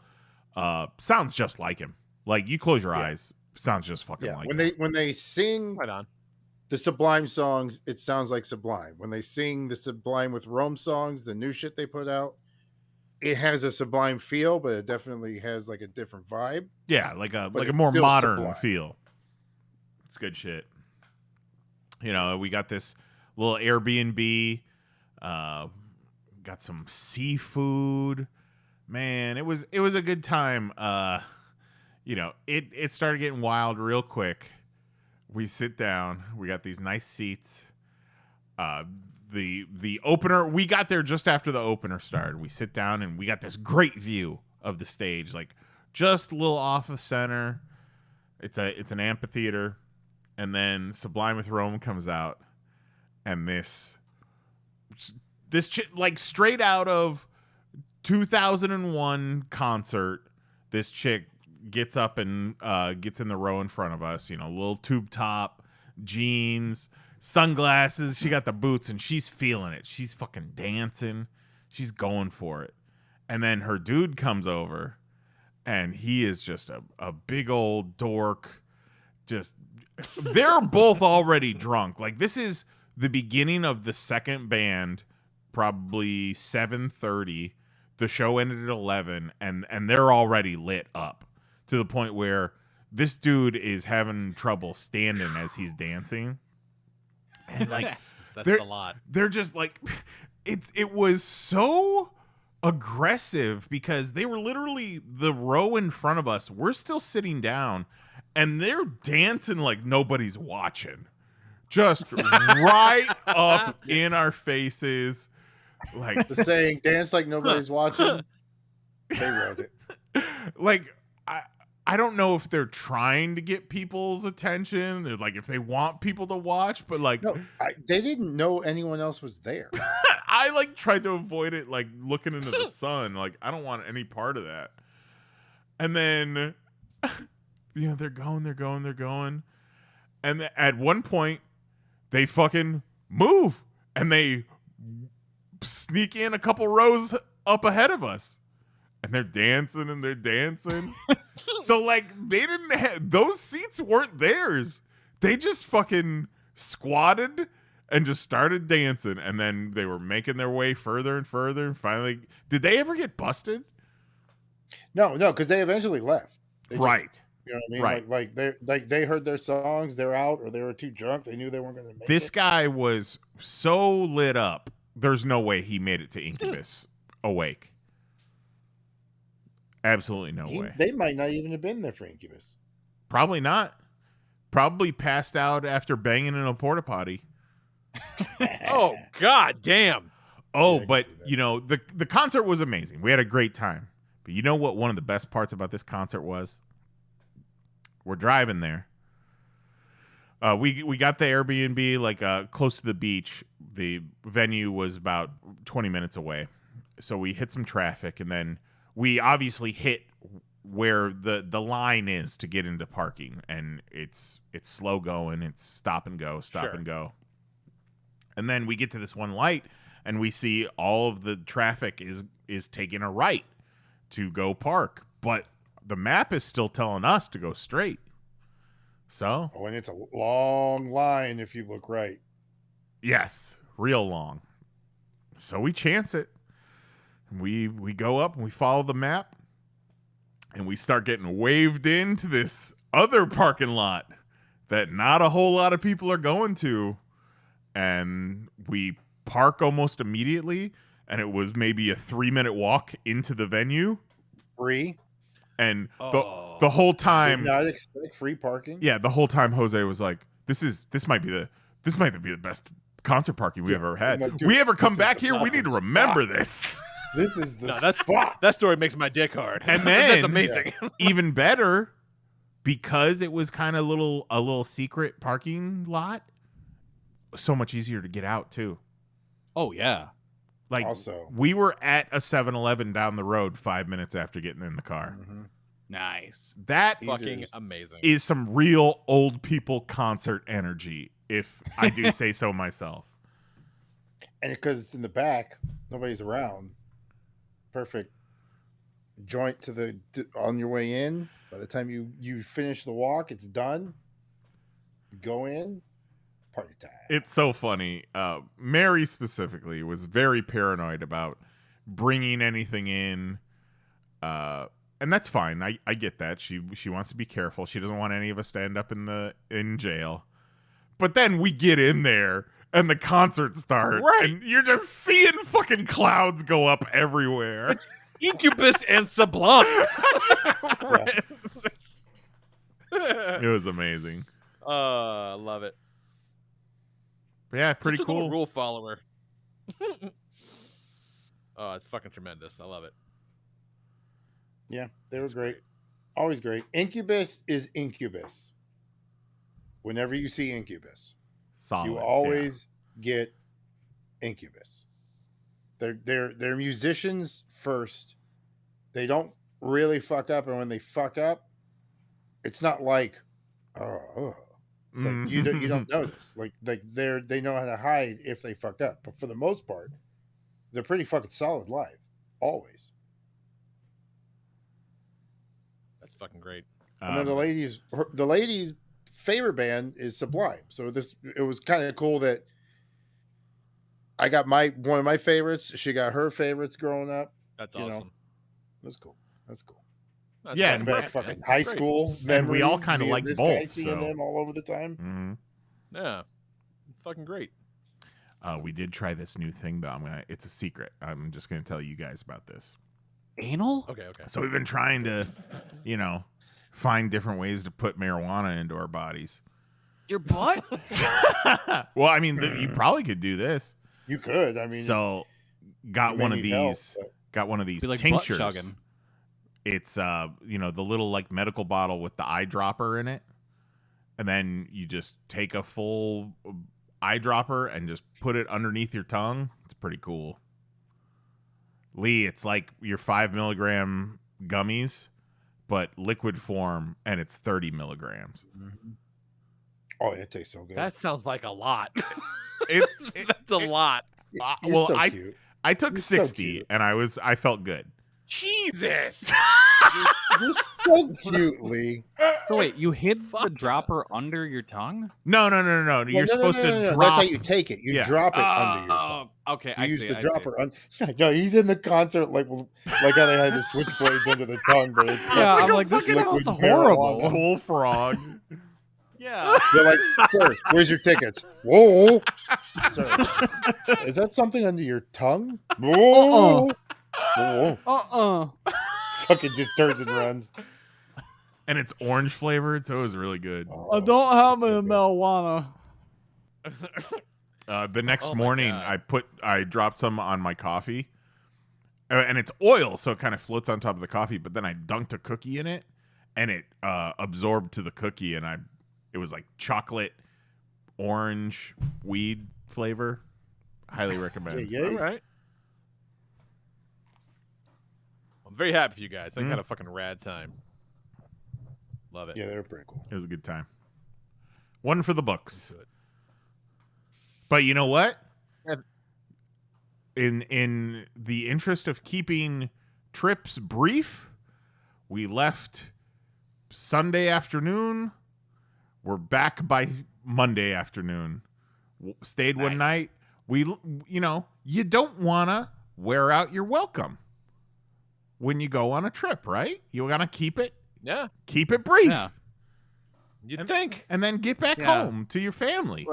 Sounds just like him. Like, you close your eyes, sounds just fucking like him. When they sing the Sublime songs, it sounds like Sublime. When they sing the Sublime with Rome songs, the new shit they put out, it has a Sublime feel, but it definitely has like a different vibe. Yeah, like a more modern Sublime feel. It's good shit. You know, we got this little Airbnb. Got some seafood. Man, it was a good time. You know, it started getting wild real quick. We sit down. We got these nice seats. The opener, we got there just after the opener started. We sit down and we got this great view of the stage, like just a little off of center. It's an amphitheater, and then Sublime with Rome comes out, and this like straight out of 2001 concert, this chick gets up and gets in the row in front of us, you know, little tube top, jeans, sunglasses. She got the boots and she's feeling it. She's fucking dancing. She's going for it. And then her dude comes over and he is just a big old dork. Just, they're both already drunk. Like, this is the beginning of the second band, probably 7:30. the show ended at 11, and they're already lit up to the point where this dude is having trouble standing as he's dancing. And like That's a lot. They're just like it was so aggressive because they were literally the row in front of us. We're still sitting down and they're dancing like nobody's watching. Just right up in our faces. Like The saying, dance like nobody's watching. They wrote it. Like I don't know if they're trying to get people's attention, or like if they want people to watch, but like No, they didn't know anyone else was there. I like tried to avoid it, like looking into the sun. Like I don't want any part of that. And then, they're going, and at one point, they fucking move and they sneak in a couple rows up ahead of us. And they're dancing. So like they didn't have, those seats weren't theirs. They just fucking squatted and just started dancing. And then they were making their way further and further. And finally, did they ever get busted? No, because they eventually left. They just, Right. you know what I mean? Right. They heard their songs, they're out, or they were too drunk. They knew they weren't going to make This it. guy was so lit up. There's no way he made it to Incubus awake. Absolutely no way. They might not even have been there for Incubus. Probably not. Probably passed out after banging in a porta potty. Oh, god damn. Oh, Yeah, I can but see that. the concert was amazing. We had a great time. But you know what one of the best parts about this concert was? We're driving there. We got the Airbnb like close to the beach. The venue was about 20 minutes away. So we hit some traffic, and then we obviously hit where the line is to get into parking, and it's slow going. It's stop and go. And then we get to this one light, and we see all of the traffic is taking a right to go park, but the map is still telling us to go straight. So, Oh, and it's a long line if you look right. yes, real long. So we chance it. We go up and we follow the map, and we start getting waved into this other parking lot that not a whole lot of people are going to. And we park almost immediately, and it was maybe a 3-minute walk into the venue. Free. And the whole Did time, not expect free parking. yeah, the whole time Jose was like, "This might be the best concert parking we've ever had. no, dude, we ever come this is back the here, we need to fucking remember spot." this." This is the No, that's spot. that story makes my dick hard. And that's then- amazing. Even better, because it was kind of a little secret parking lot. So much easier to get out too. Oh yeah. Like Also. we were at a 7-Eleven down the road 5 minutes after getting in the car. Mhm. Nice. That Fucking Jesus. amazing. is some real old people concert energy, if I do say so myself. And because it's in the back, nobody's around. Perfect joint on your way in. By the time you finish the walk, it's done. You go in, party time. It's so funny. Mary specifically was very paranoid about bringing anything in, and that's fine. I get that. She wants to be careful. She doesn't want any of us to end up in jail. But then we get in there and the concert starts, Right. and you're just seeing fucking clouds go up everywhere. Incubus and Sublime. Right. It was amazing. I love it. But yeah, pretty Such a little cool. rule follower. Oh, it's fucking tremendous. I love it. Yeah, they were great. Always great. Incubus is Incubus. Whenever you see Incubus, Solid. you yeah. always get Incubus. They're musicians first. They don't really fuck up, and when they fuck up, it's not like, like you don't notice. Like they know how to hide if they fuck up. But for the most part, they're pretty fucking solid live. Always. That's fucking great. And then the ladies' favorite band is Sublime. So it was kind of cool that I got one of my favorites. She got her favorites growing up, That's you awesome. know, that's cool. That's cool. That's Yeah, fucking and Back perfect, fucking man. high Great. school memories. And we all kind of me and like this guy both. seeing So. them all over the time. Mhm. Yeah, it's fucking great. We did try this new thing though. It's a secret. I'm just gonna tell you guys about this. Anal? Okay. So we've been trying to, find different ways to put marijuana into our bodies. Your butt? Well, I mean, you probably could do this. You could. I mean, So, got you may one of need help, these. but- Got one of these Be like tinctures. butt chugging. It's the little like medical bottle with the eyedropper in it, and then you just take a full eyedropper and just put it underneath your tongue. It's pretty cool. Lee, it's like your 5 milligram gummies, but liquid form, and it's 30 milligrams. Oh, it tastes so good. That sounds like a lot. That's a lot. You're well, so cute. I took You're so 60, cute. and I felt good. Jesus. You're so cute, Lee. So wait, you hid the dropper under your tongue? No. You're Well, supposed to no. drop. That's how you take it. You Yeah. drop it under your tongue. Okay, You I use see. the I dropper. No, he's in the concert like how they had the switchblades under the tongue. But it's Yeah, like I'm like, this liquid sounds marijuana. horrible. Bullfrog. Yeah. They're like, sir, where's your tickets? Whoa, sir, is that something under your tongue? Whoa, whoa. Fucking just turns and runs. And it's orange flavored, so it was really good. Oh, don't have so good. marijuana. The next Oh my morning, God. I dropped some on my coffee, and it's oil, so it kind of floats on top of the coffee. But then I dunked a cookie in it, and it absorbed to the cookie, and it was like chocolate, orange, weed flavor. Highly recommend. Yeah. All right. I'm very happy for you guys. I Mhm. had a fucking rad time. Love it. Yeah, they're pretty cool. It was a good time. One for the books. Into it. But you know what? Yeah. In the interest of keeping trips brief, we left Sunday afternoon. We're back by Monday afternoon. Stayed one night. You don't want to wear out your welcome when you go on a trip, right? You want to keep it brief. Yeah. You'd think. And then get back home to your family.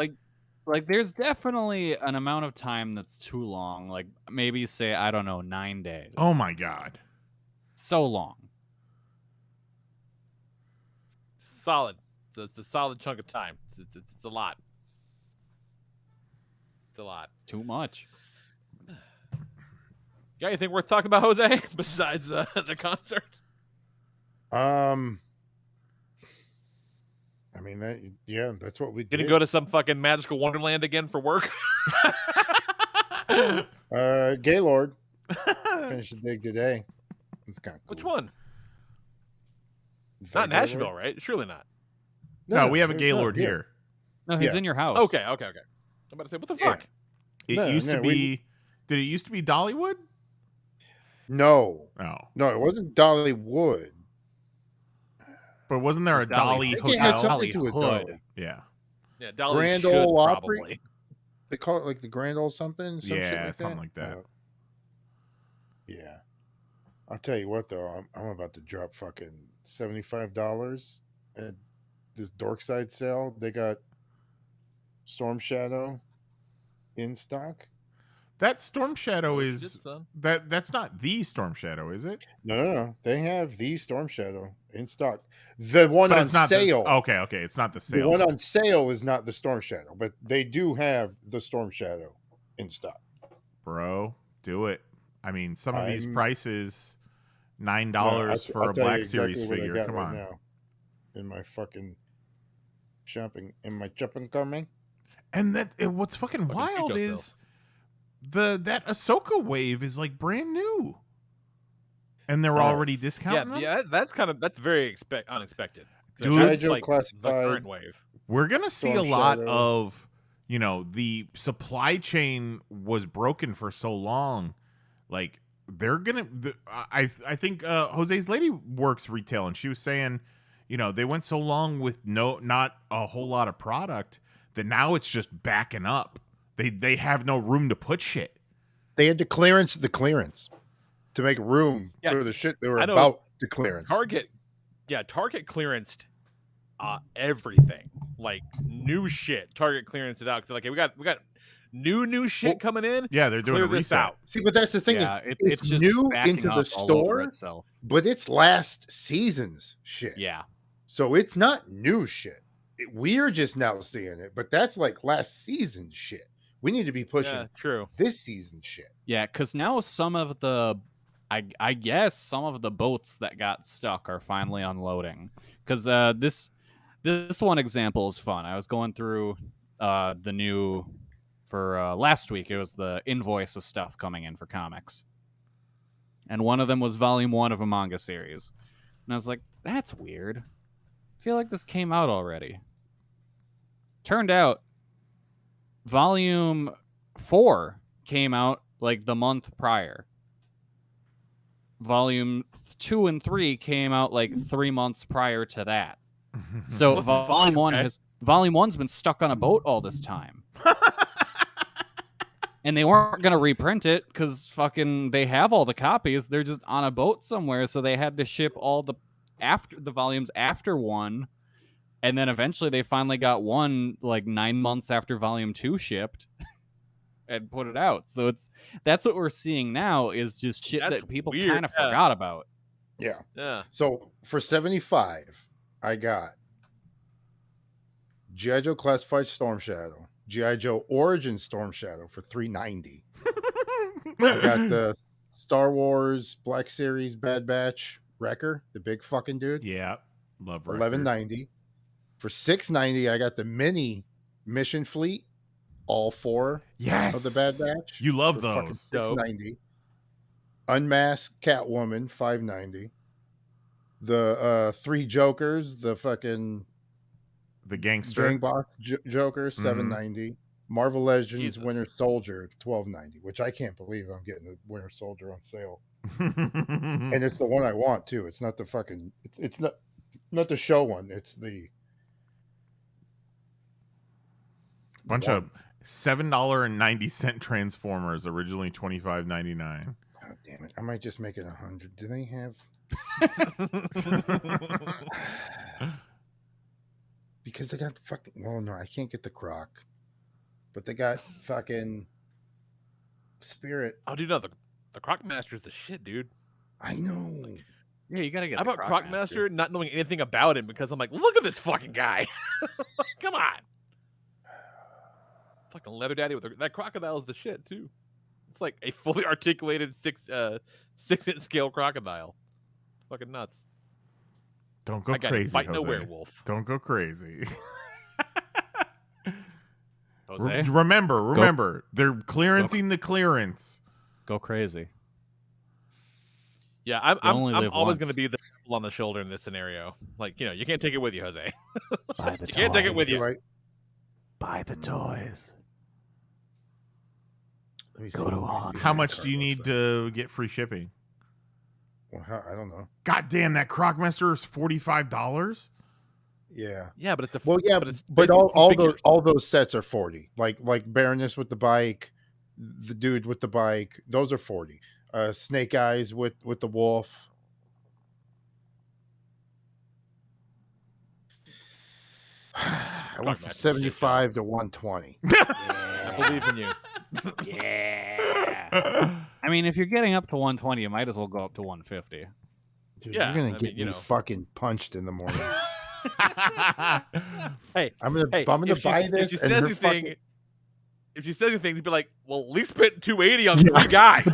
Like there's definitely an amount of time that's too long. Like maybe say, I don't know, 9 days. Oh my God. So long. Solid. It's a solid chunk of time. It's a lot. It's a lot. Too much. Got anything worth talking about, Jose? Besides the concert? I mean that's what we did. Didn't go to some fucking magical wonderland again for work? Gaylord finished the dig today. It's kind of cool. Which one? The Not Gaylord? Nashville, right? Surely not. No, we have a there's Gaylord none here. No, he's Yeah. in your house. Okay. I'm about to say, what the Yeah. fuck? It No, used to no, be. Did it used to be Dollywood? No, Oh, it wasn't Dollywood. but wasn't there a Dolly I think it had hotel? something to do with Hood. Dolly. Yeah, Yeah, Dolly Grand should Ole probably. Opry? They call it like the Grand Ole something. Some shit Yeah, like something that? like that. Yeah, I'll tell you what though, I'm about to drop fucking $75 at this Dorkside sale. They got Storm Shadow in stock. that Storm Shadow Shit, is son. that's not the Storm Shadow, is it? No. They have the Storm Shadow in stock. The one But on it's not sale. Okay, it's not the The sale. one on sale is not the Storm Shadow, but they do have the Storm Shadow in stock. Bro, do it. I mean, some of these I'm- prices, $9 No, for I'll a tell you Black exactly Series what I figure. got Come right on. now in my fucking shopping coming. And what's fucking Fucking wild treat is yourself. that Ahsoka wave is like brand new, and they're already discounting them. Yeah, that's very unexpected. Dude, That's Hydro like the classified. current wave. We're gonna see a Storm lot Shadow. of, the supply chain was broken for so long. Like they're gonna. I think Jose's lady works retail, and she was saying, they went so long with not a whole lot of product that now it's just backing up. They have no room to put shit. They had to clearance the clearance. to make room Yeah, for the shit they were I know. about to clearance. Target clearanced everything, like new shit. Target clearanced it out because like, hey, we got new shit coming in. Yeah, they're doing Clear a this reset. out. See, but that's the thing Yeah, is, it's just new backing into the up all over store, itself. but it's last season's shit. Yeah. So it's not new shit. We're just now seeing it, but that's like last season's shit. We need to be pushing Yeah, true. this season's shit. Yeah, because now some of the, I guess some of the boats that got stuck are finally unloading. Because this one example is fun. I was going through the new for last week. It was the invoice of stuff coming in for comics, and one of them was Volume 1 of a manga series, and I was like, that's weird. I feel like this came out already. Turned out, Volume 4 came out like the month prior. Volume 2 and 3 came out like 3 months prior to that. So Volume 1's been stuck on a boat all this time. And they weren't going to reprint it because fucking they have all the copies. They're just on a boat somewhere, so they had to ship all the volumes after 1. And then eventually they finally got 1 like 9 months after Volume 2 shipped. And put it out. So that's what we're seeing now is just shit that people kind of forgot about. Yeah. So for $75, I got G.I. Joe Classified Storm Shadow, G.I. Joe Origin Storm Shadow for $3.90. I got the Star Wars Black Series Bad Batch Wrecker, the big fucking dude. Yeah, love Wrecker. $11.90. For $6.90, I got the mini Mission Fleet. All 4 of the Bad Batch. You love those. $6.90. Unmasked Catwoman, $5.90. The 3 Jokers, the gangster gang boss Joker, $7.90. Marvel Legends Winter Soldier, $12.90. Which I can't believe I'm getting the Winter Soldier on sale. And it's the one I want too. It's not the fucking. It's not the show one. It's the bunch of $7.90 Transformers, originally $25.99. God damn it! I might just make it 100. Do they have? Because they got fucking. Well, no, I can't get the Croc, but they got fucking Spirit. Oh, dude, no, the Croc Master's the shit, dude. I know. Yeah, you gotta get. How about Croc Master not knowing anything about him because I'm like, look at this fucking guy. Come on. Fucking leather daddy with that crocodile is the shit too. It's like a fully articulated 6-inch scale crocodile. Fucking nuts. Don't go crazy. Fighting Jose. a werewolf. Don't go crazy. Jose? Remember, they're clearancing the clearance. Go crazy. Yeah, I'm always once. going to be the people on the shoulder in this scenario. Like, you can't take it with you, Jose. Buy the You can't take it with you. Right. Buy the toys. Let me Go to on. How much do you need to get free shipping? Well, I don't know. God damn, that Crocmaster is $45. Yeah. Yeah, but it's But basically all those sets are 40. Like Baroness with the bike, the dude with the bike, those are 40. Snake Eyes with the wolf. I went from 75 to 120. I believe in you. Yeah. I mean, if you're getting up to 120, you might as well go up to 150. Dude, Yeah, you're gonna I get mean, me fucking punched in the morning. Hey, I'm gonna buy this. If she says anything, you'd be like, "Well, at least spent $280 on 3 guys."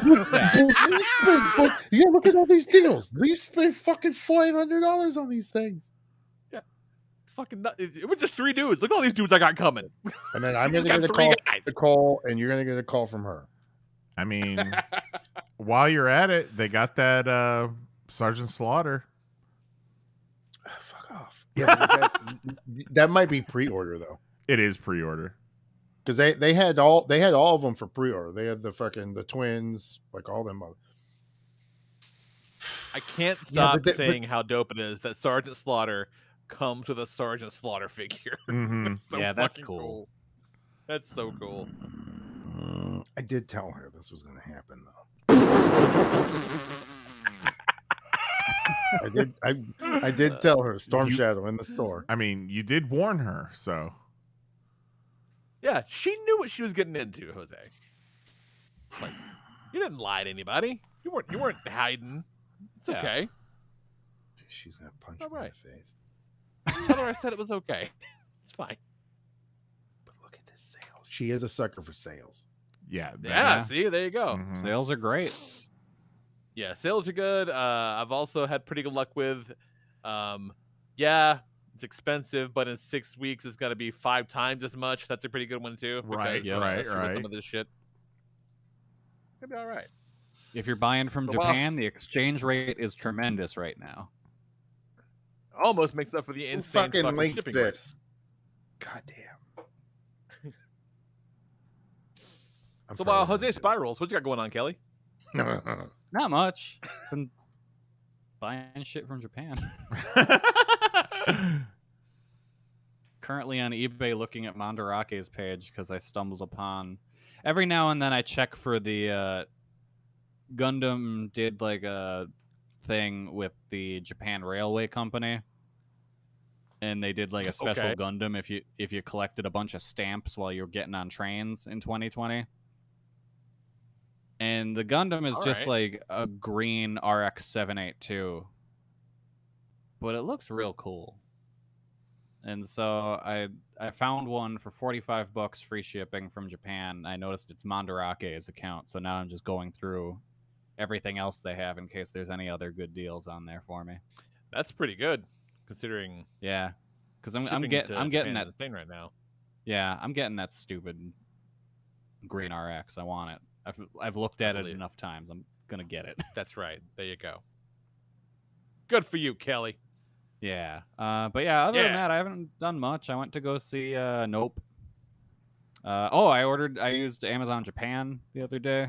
Yeah, look at all these deals. We spent fucking $500 on these things. Yeah, fucking nut. It was just 3 dudes. Look at all these dudes I got coming. And then I'm He's gonna got get 3 guys. a call, and you're gonna get a call from her. I mean, while you're at it, they got that Sergeant Slaughter. Oh, fuck off. Yeah, but that might be pre-order though. It is pre-order. Because they had all of them for pre-order. They had the twins, like all them. I can't stop saying how dope it is that Sergeant Slaughter comes with a Sergeant Slaughter figure. Mm-hmm. Yeah, that's cool. That's so cool. I did tell her this was going to happen though. I did tell her Storm Shadow in the store. I mean, you did warn her, so. Yeah, she knew what she was getting into, Jose. Like, you didn't lie to anybody. You weren't hiding. It's Yeah. okay. She's gonna punch All me in right. the face. Tell her I said it was okay. It's fine. But look at this sale. She is a sucker for sales. Yeah. Yeah, see, there you go. Mhm. Sales are great. Yeah, sales are good. I've also had pretty good luck with, yeah, it's expensive, but in 6 weeks it's got to be 5 times as much. That's a pretty good one too. Right, because, right, especially with right. Some of this shit. It'll be all right. If you're buying from But well- Japan, the exchange rate is tremendous right now. Almost makes up for the Who insane fucking linked shipping this? Goddamn. I'm So while probably Jose spirals, what you got going on, Kelly? gonna Not much. Been buying shit from Japan. Currently on eBay looking at Mandarake's page because I stumbled upon. Every now and then I check for the Gundam did like a thing with the Japan Railway Company. And they did like a special Okay. Gundam if you collected a bunch of stamps while you were getting on trains in 2020. And the Gundam is All just right. like a green RX 782. But it looks real cool. And so I found one for $45 free shipping from Japan. I noticed it's Mandarake's account, so now I'm just going through everything else they have in case there's any other good deals on there for me. That's pretty good, considering Yeah. Cuz I'm shipping getting to I'm Japan getting that is insane right now. Yeah, I'm getting that stupid green RX. I want it. I've looked at it believe. enough times. I'm going to get it. That's right. There you go. Good for you, Kelly. Yeah. But yeah, other than Yeah. that, I haven't done much. I went to go see Nope. I used Amazon Japan the other day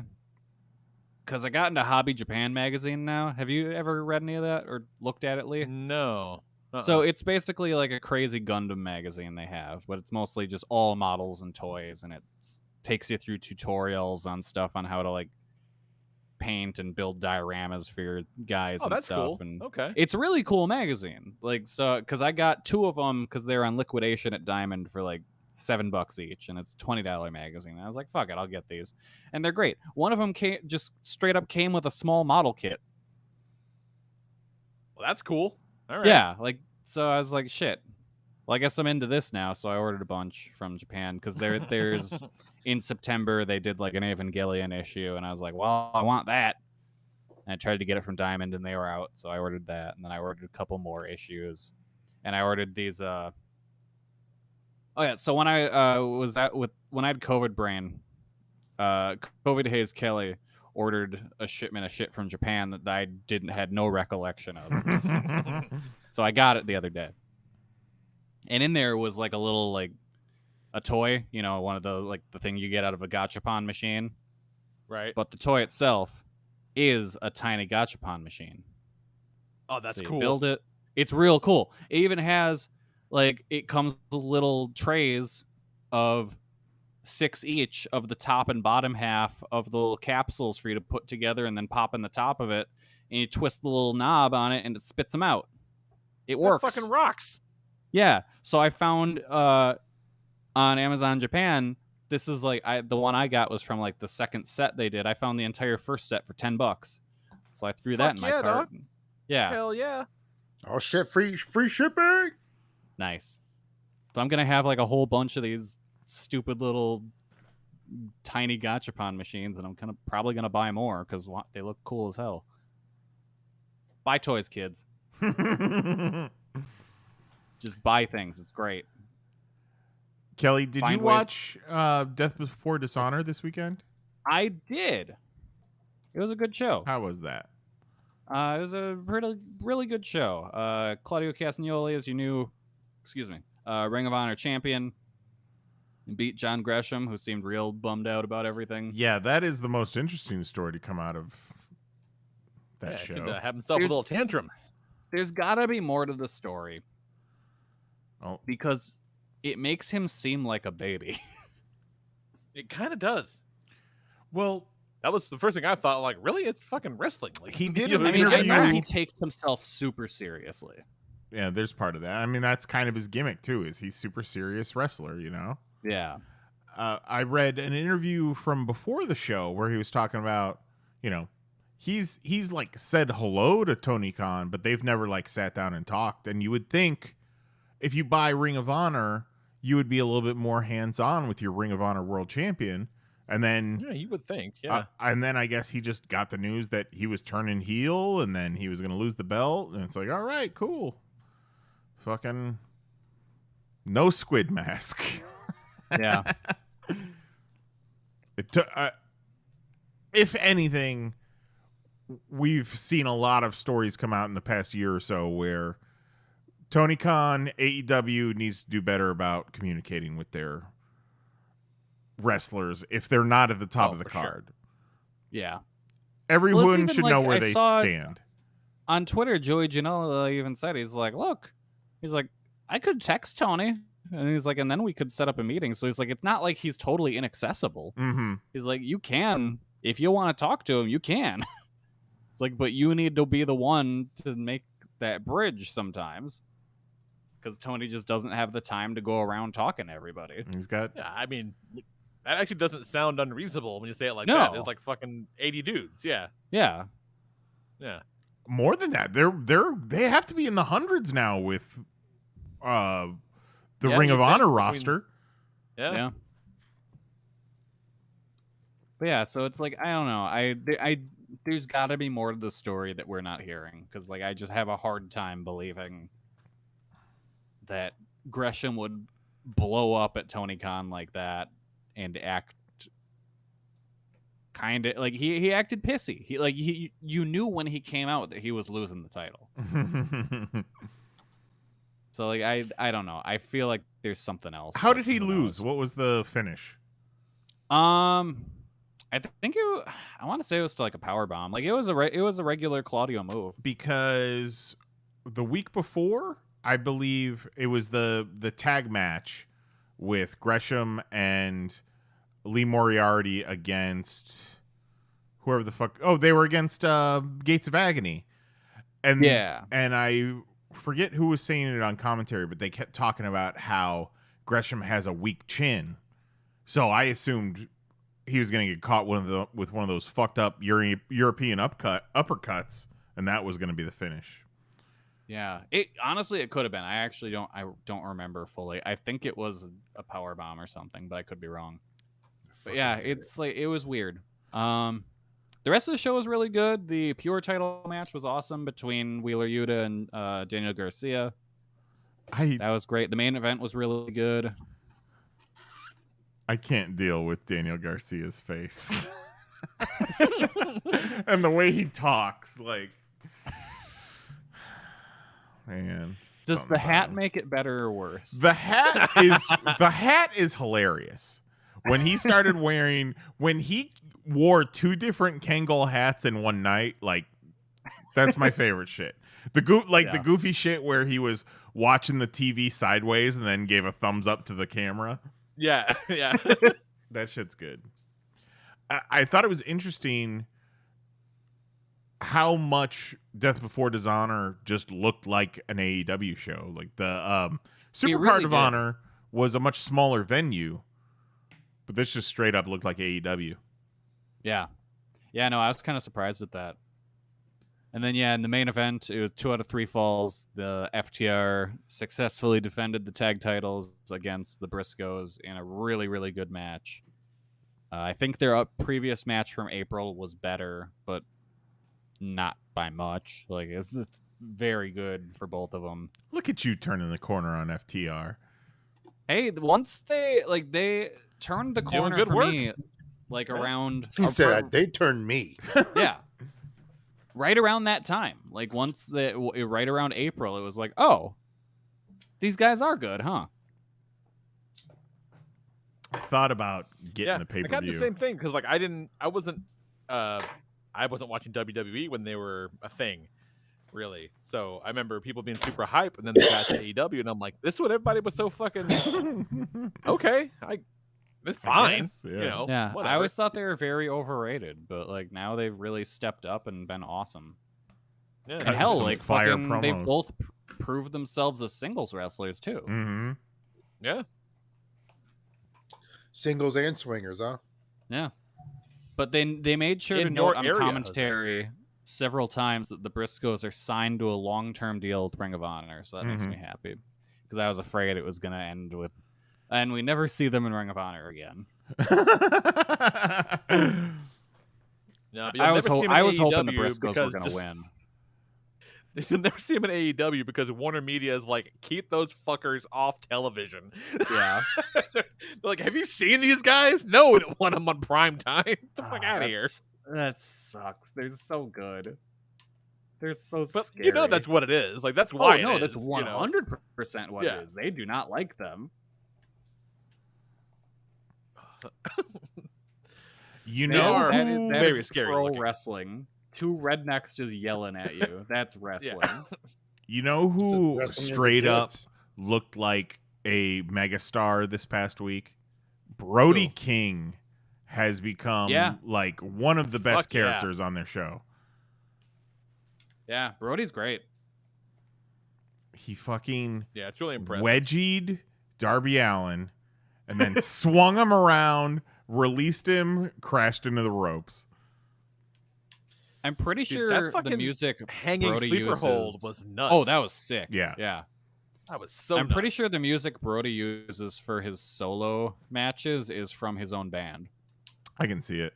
because I got into Hobby Japan magazine now. Have you ever read any of that or looked at it, Lee? No. So it's basically like a crazy Gundam magazine they have, but it's mostly just all models and toys, and it takes you through tutorials on stuff on how to like paint and build dioramas for your guys and that's stuff. cool. And Okay. it's a really cool magazine. Like, so because I got 2 of them because they're on liquidation at Diamond for like $7 each, and it's a $20 magazine. And I was like, fuck it, I'll get these, and they're great. One of them just straight up came with a small model kit. Well, that's cool. All right. Yeah, like, so I was like, shit. Well, I guess I'm into this now, so I ordered a bunch from Japan because there's in September they did like an Evangelion issue, and I was like, well, I want that. And I tried to get it from Diamond, and they were out, so I ordered that, and then I ordered a couple more issues, and I ordered these. Oh yeah, so when I when I had COVID brain, COVID Haze Kelly ordered a shipment of shit from Japan that I had no recollection of. So I got it the other day. And in there was like a little like a toy, you know, one of the like the thing you get out of a gachapon machine. Right. But the toy itself is a tiny gachapon machine. Oh, that's So you cool. build it. It's real cool. It even has like it comes with little trays of 6 each of the top and bottom half of the little capsules for you to put together and then pop in the top of it, and you twist the little knob on it and it spits them out. It That works. fucking rocks. Yeah. So I found on Amazon Japan, this is like the one I got was from like the second set they did. I found the entire first set for $10. So I threw that Fuck in my yeah, cart. dog. Yeah. Hell yeah. Oh shit! Free shipping. Nice. So I'm gonna have like a whole bunch of these stupid little tiny gachapon machines, and I'm probably gonna buy more because they look cool as hell. Buy toys, kids. Just buy things. It's great. Kelly, did Find you ways- watch Death Before Dishonor this weekend? I did. It was a good show. How was that? It was a really good show. Claudio Castagnoli, as you knew, Ring of Honor champion, beat John Gresham, who seemed real bummed out about everything. Yeah, that is the most interesting story to come out of that Yeah, show. seemed to have himself There's- a little tantrum. There's gotta be more to the story. Oh. Because it makes him seem like a baby. It kind of does. Well, that was the first thing I thought. Like, really, it's fucking wrestling. Like, He did you know an what I mean? I interview. know he takes himself super seriously. Yeah, there's part of that. I mean, that's kind of his gimmick too. Is he's super serious wrestler, Yeah. I read an interview from before the show where he was talking about, he's like said hello to Tony Khan, but they've never like sat down and talked. And you would think if you buy Ring of Honor, you would be a little bit more hands-on with your Ring of Honor World Champion. And then, Yeah, you would think. Yeah. and then I guess he just got the news that he was turning heel, and then he was going to lose the belt. And it's like, all right, cool. Fucking no squid mask. Yeah. If anything, we've seen a lot of stories come out in the past year or so where Tony Khan, AEW needs to do better about communicating with their wrestlers if they're not at the top of the card. Sure. Yeah. Everyone even, should like, know where I they saw- stand. On Twitter, Joey Janela even said, he's like, look, I could text Tony. And he's like, and then we could set up a meeting. So he's like, it's not like he's totally inaccessible. Mm-hmm. He's like, you can, if you want to talk to him, you can. It's like, but you need to be the one to make that bridge sometimes. Because Tony just doesn't have the time to go around talking to everybody. He's got Yeah, I mean, that actually doesn't sound unreasonable when you say it like No. that. There's like fucking 80 dudes. Yeah. Yeah. Yeah. more than that. They have to be in the hundreds now with the Yeah, Ring you of think Honor between- roster. Yeah. But yeah, so it's like, I don't know. There's got to be more to the story that we're not hearing. Because like, I just have a hard time believing that Gresham would blow up at Tony Khan like that and act kind of like he acted pissy. You knew when he came out that he was losing the title. So like I don't know. I feel like there's something else. How but did he who lose? knows? What was the finish? I think I want to say it was to like a power bomb. Like it was a regular Claudio move. Because the week before, I believe it was the tag match with Gresham and Lee Moriarty against whoever the fuck. Oh, they were against Gates of Agony. And Yeah. And I forget who was saying it on commentary, but they kept talking about how Gresham has a weak chin. So I assumed he was going to get caught with one of those fucked up European uppercuts, and that was going to be the finish. Yeah. Honestly, it could have been. I don't remember fully. I think it was a power bomb or something, but I could be wrong. But yeah, it's like it was weird. The rest of the show was really good. The pure title match was awesome between Wheeler Yuta and Daniel Garcia. That was great. The main event was really good. I can't deal with Daniel Garcia's face. And the way he talks, like, man. Does the hat make it better or worse? The hat is hilarious. When he started when he wore two different Kangol hats in one night, like, that's my favorite shit. The goofy shit where he was watching the TV sideways and then gave a thumbs up to the camera. Yeah. Yeah. That shit's good. I thought it was interesting how much Death Before Dishonor just looked like an AEW show. Like the Supercard really of did. Honor was a much smaller venue, but this just straight up looked like AEW. Yeah. Yeah, no, I was kind of surprised at that. And then, yeah, in the main event, it was 2 out of 3 falls. The FTR successfully defended the tag titles against the Briscoes in a really, really good match. I think their previous match from April was better, but not by much. Like, it's very good for both of them. Look at you turning the corner on FTR. Hey, once they turned the Doing corner good for work. me, like around... He said they turned me. Yeah. Right around that time, like right around April, it was like, oh, these guys are good, huh? I thought about getting the pay I per got the view. same thing because like I wasn't watching WWE when they were a thing, really. So I remember people being super hype, and then they got to AEW, and I'm like, this is what everybody was so fucking okay. It's fine. guess, yeah. You know. Yeah, Whatever. I always thought they were very overrated, but like now they've really stepped up and been awesome. Yeah. And Cutting hell, some like fire fucking, they promos. both proved themselves as singles wrestlers too. Mm-hmm. Yeah. Singles and swingers, huh? Yeah, but they made sure In to your note on area, Jose. commentary several times that the Briscoes are signed to a long-term deal with Ring of Honor, so that makes me happy because I was afraid it was going to end with, and we never see them in Ring of Honor again. No, but I was hoping hoping the Briscoes were going to win. You'll never see him in AEW because Warner Media is like, keep those fuckers off television. Yeah. They're like, have you seen these guys? No, we don't want them on prime time. Get the fuck out of here. That sucks. They're so good. They're so But scary. you know that's what it is. Like that's why. no, it that's is, 100% what Yeah. it is. They do not like them. You They know, are that very is scary pro looking. wrestling. Two rednecks just yelling at you. That's wrestling. you know who Wrestling as the straight up kids. looked like a megastar this past week? Brody Who? King has become Yeah. like one of the best Fuck yeah. characters on their show. Yeah, Brody's great. He fucking Yeah, it's really impressive. wedgied Darby Allin and then swung him around, released him, crashed into the ropes. I'm pretty Dude, sure that the fucking music hanging Brody sleeper uses... hold was nuts. Oh, that was sick. Yeah. Yeah. That was so I'm pretty nuts. sure the music Brody uses for his solo matches is from his own band. I can see it.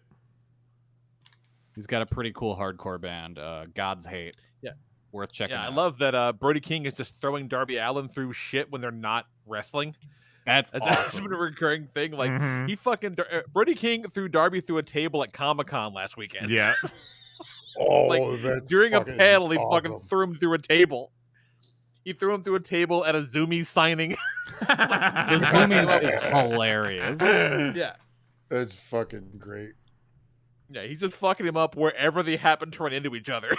He's got a pretty cool hardcore band, God's Hate. Yeah. Worth checking Yeah, out. I love that Brody King is just throwing Darby Allin through shit when they're not wrestling. That's That's awesome. been a recurring thing. Like Mhm. he fucking Brody King threw Darby through a table at Comic-Con last weekend. Yeah. Oh, Like, that's During a fucking panel, he awesome. fucking threw him through a table. He threw him through a table at a Zoomies signing. The Zoomies is hilarious. Yeah. That's fucking great. Yeah, he's just fucking him up wherever they happen to run into each other.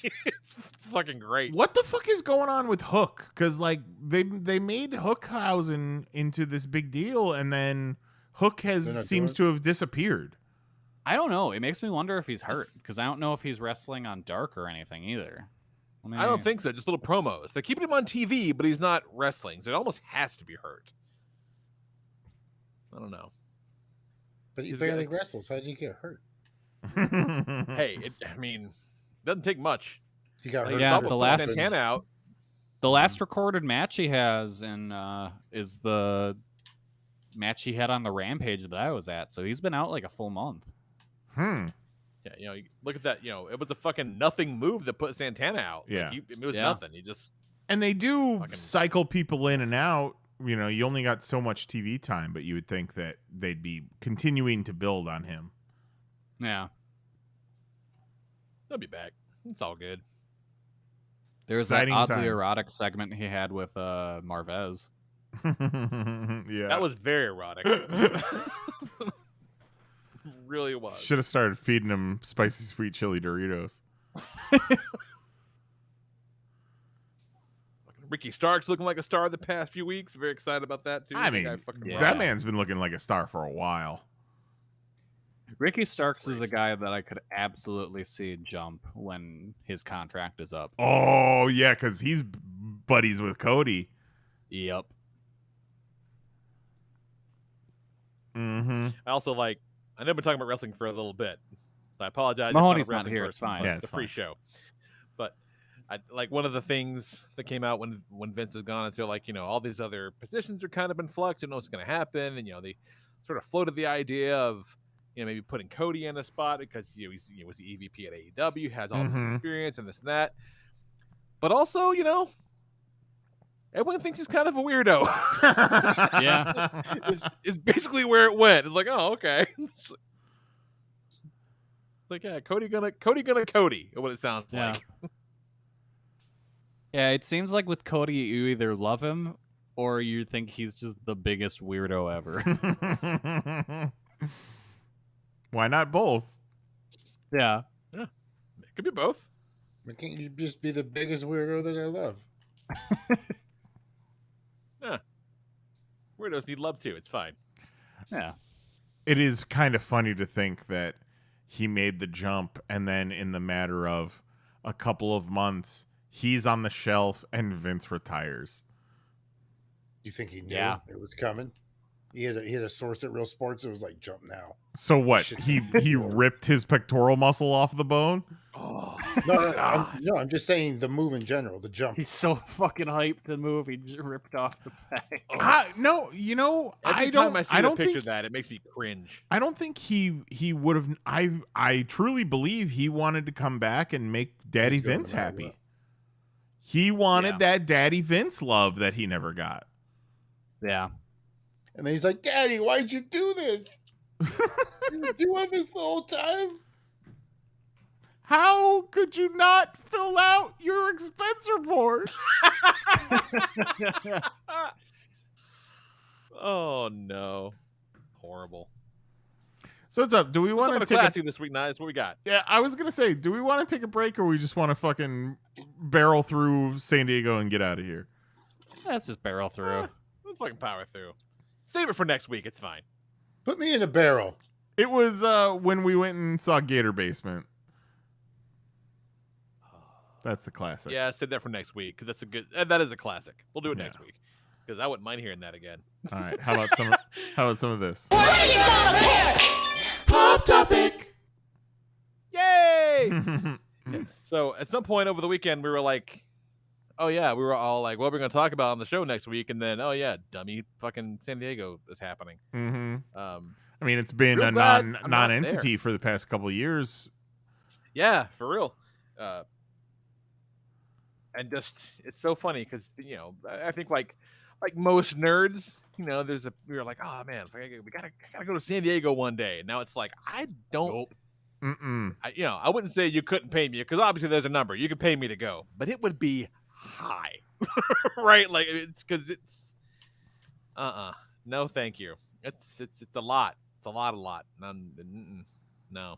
It's fucking great. What the fuck is going on with Hook? Because like they made Hookhausen into this big deal, and then Hook They're not seems to have disappeared. I don't know. It makes me wonder if he's hurt because I don't know if he's wrestling on Dark or anything either. I don't think so. Just little promos. They're keeping him on TV, but he's not wrestling, so it almost has to be hurt. I don't know. But he He's barely got- wrestles. How did he get hurt? Hey, I mean, doesn't take much. He got Like, hurt. yeah, Put from the a last- dolphin. Santana out. The last recorded match he has is the match he had on the Rampage that I was at. So he's been out like a full month. Hmm. Yeah, you look at that. It was a fucking nothing move that put Santana out. Yeah. It was Yeah. nothing. He just And they do Fucking- cycle people in and out. You only got so much TV time, but you would think that they'd be continuing to build on him. Yeah. he'll be back. It's all good. There's that Exciting oddly time. erotic segment he had with Marvez. Yeah. That was very erotic. Really was. Should have started feeding him spicy sweet chili Doritos. Ricky Stark's looking like a star the past few weeks. Very excited about that too. I That guy mean, fucking yeah. that rocks. man's been looking like a star for a while. Ricky Starks is a guy that I could absolutely see jump when his contract is up. Oh, yeah, because he's buddies with Cody. Yep. Mm-hmm. I also I know we've been talking about wrestling for a little bit. So I apologize. if Mahoney's I'm a not wrestling here, it's person, fine. but Yeah, it's a it's free fine. show. But I one of the things that came out when Vince has gone into all these other positions are kind of in flux. You know what's going to happen, and they sort of floated the idea of maybe putting Cody in a spot because he was the EVP at AEW, has all this Mhm. experience and this and that. But also, everyone thinks he's kind of a weirdo. Yeah. is basically where it went. It's like, oh, okay. It's like, yeah, Cody gonna Cody, what it sounds Yeah. like. Yeah, it seems like with Cody, you either love him or you think he's just the biggest weirdo ever. Why not both? Yeah. It could be both. Why can't you just be the biggest weirdo that I love? Weirdos need love too. It's fine. Yeah. It is kind of funny to think that he made the jump, and then in the matter of a couple of months, he's on the shelf and Vince retires. You think he knew Yeah. it was coming? He had a source at Real Sports. It was like, jump now. So what? Shit's He ripped his pectoral muscle off the bone? Oh, I'm just saying the move in general, the jump. he's so fucking hyped to move. He just ripped off the bag. No, you know, Every time I see the picture of that, it makes me cringe. I don't think he would have. I truly believe he wanted to come back and make Daddy Vince happy. He wanted that Daddy Vince love that he never got. Yeah. And then he's like, Daddy, why'd you do this? You were doing this the whole time? How could you not fill out your expense report? Oh no, horrible. So what's up? Do we want to take classy this week, Nice? What we got? Yeah, I was gonna say, do we want to take a break, or we just want to fucking barrel through San Diego and get out of here? Let's just barrel through. Let's fucking power through. Save it for next week. It's fine. Put me in a barrel. It was when we went and saw Gator Basement. That's the classic. Yeah, save that for next week because that's a good. That is a classic. We'll do it next week because I wouldn't mind hearing that again. All right. How about some? How about some of this? What are you gonna pick? Pop topic. Yay! So at some point over the weekend, we were like, "Oh yeah," we were all like, "What are we going to talk about on the show next week?" And then, "Oh yeah, dummy, fucking San Diego is happening." Mm-hmm. I mean, it's been a non-entity for the past couple of years. Yeah, for real. And just it's so funny because I think like most nerds, we were like, oh man, we gotta go to San Diego one day. And now it's like I don't. I wouldn't say you couldn't pay me because obviously there's a number you could pay me to go, but it would be high, right? Like it's because it's no, thank you. It's a lot. It's a lot. No.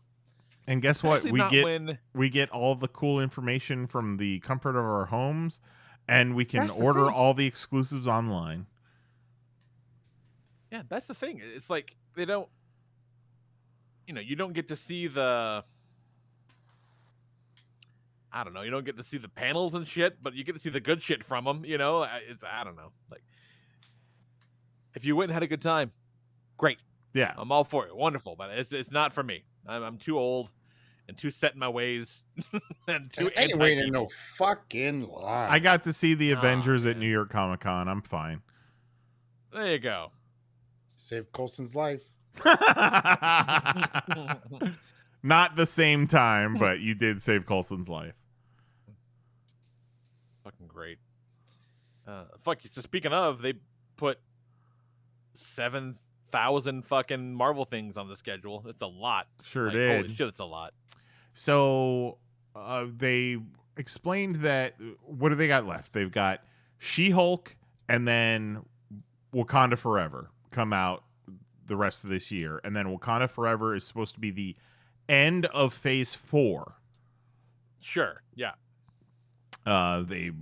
And guess what? Actually, we get all the cool information from the comfort of our homes, and we can That's the order thing. all the exclusives online. Yeah, that's the thing. It's like they don't, you don't get to see the, I don't know, you don't get to see the panels and shit, but you get to see the good shit from them. It's I don't know, like if you went and had a good time, great. Yeah, I'm all for it. Wonderful, but it's not for me. I'm too old and too set in my ways and too I ain't waiting in no fucking line. I got to see the Avengers at New York Comic Con. I'm fine. There you go. Saved Coulson's life. Not the same time, but you did save Coulson's life. Fucking great. Fuck you. So speaking of, they put 7,000 fucking Marvel things on the schedule. It's a lot. Sure did. Holy shit, it's a lot. So they explained that what do they got left? They've got She-Hulk and then Wakanda Forever come out the rest of this year. And then Wakanda Forever is supposed to be the end of Phase 4. Sure, yeah. They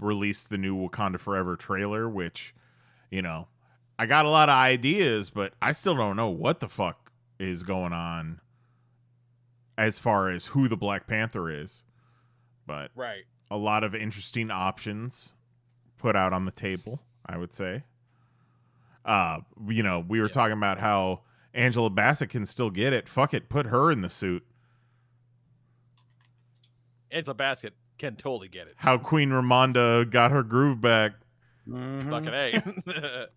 released the new Wakanda Forever trailer, which, I got a lot of ideas, but I still don't know what the fuck is going on as far as who the Black Panther is. But right. A lot of interesting options put out on the table, I would say. We were talking about how Angela Bassett can still get it. Fuck it, put her in the suit. Angela Bassett can totally get it. How Queen Ramonda got her groove back. Fucking A.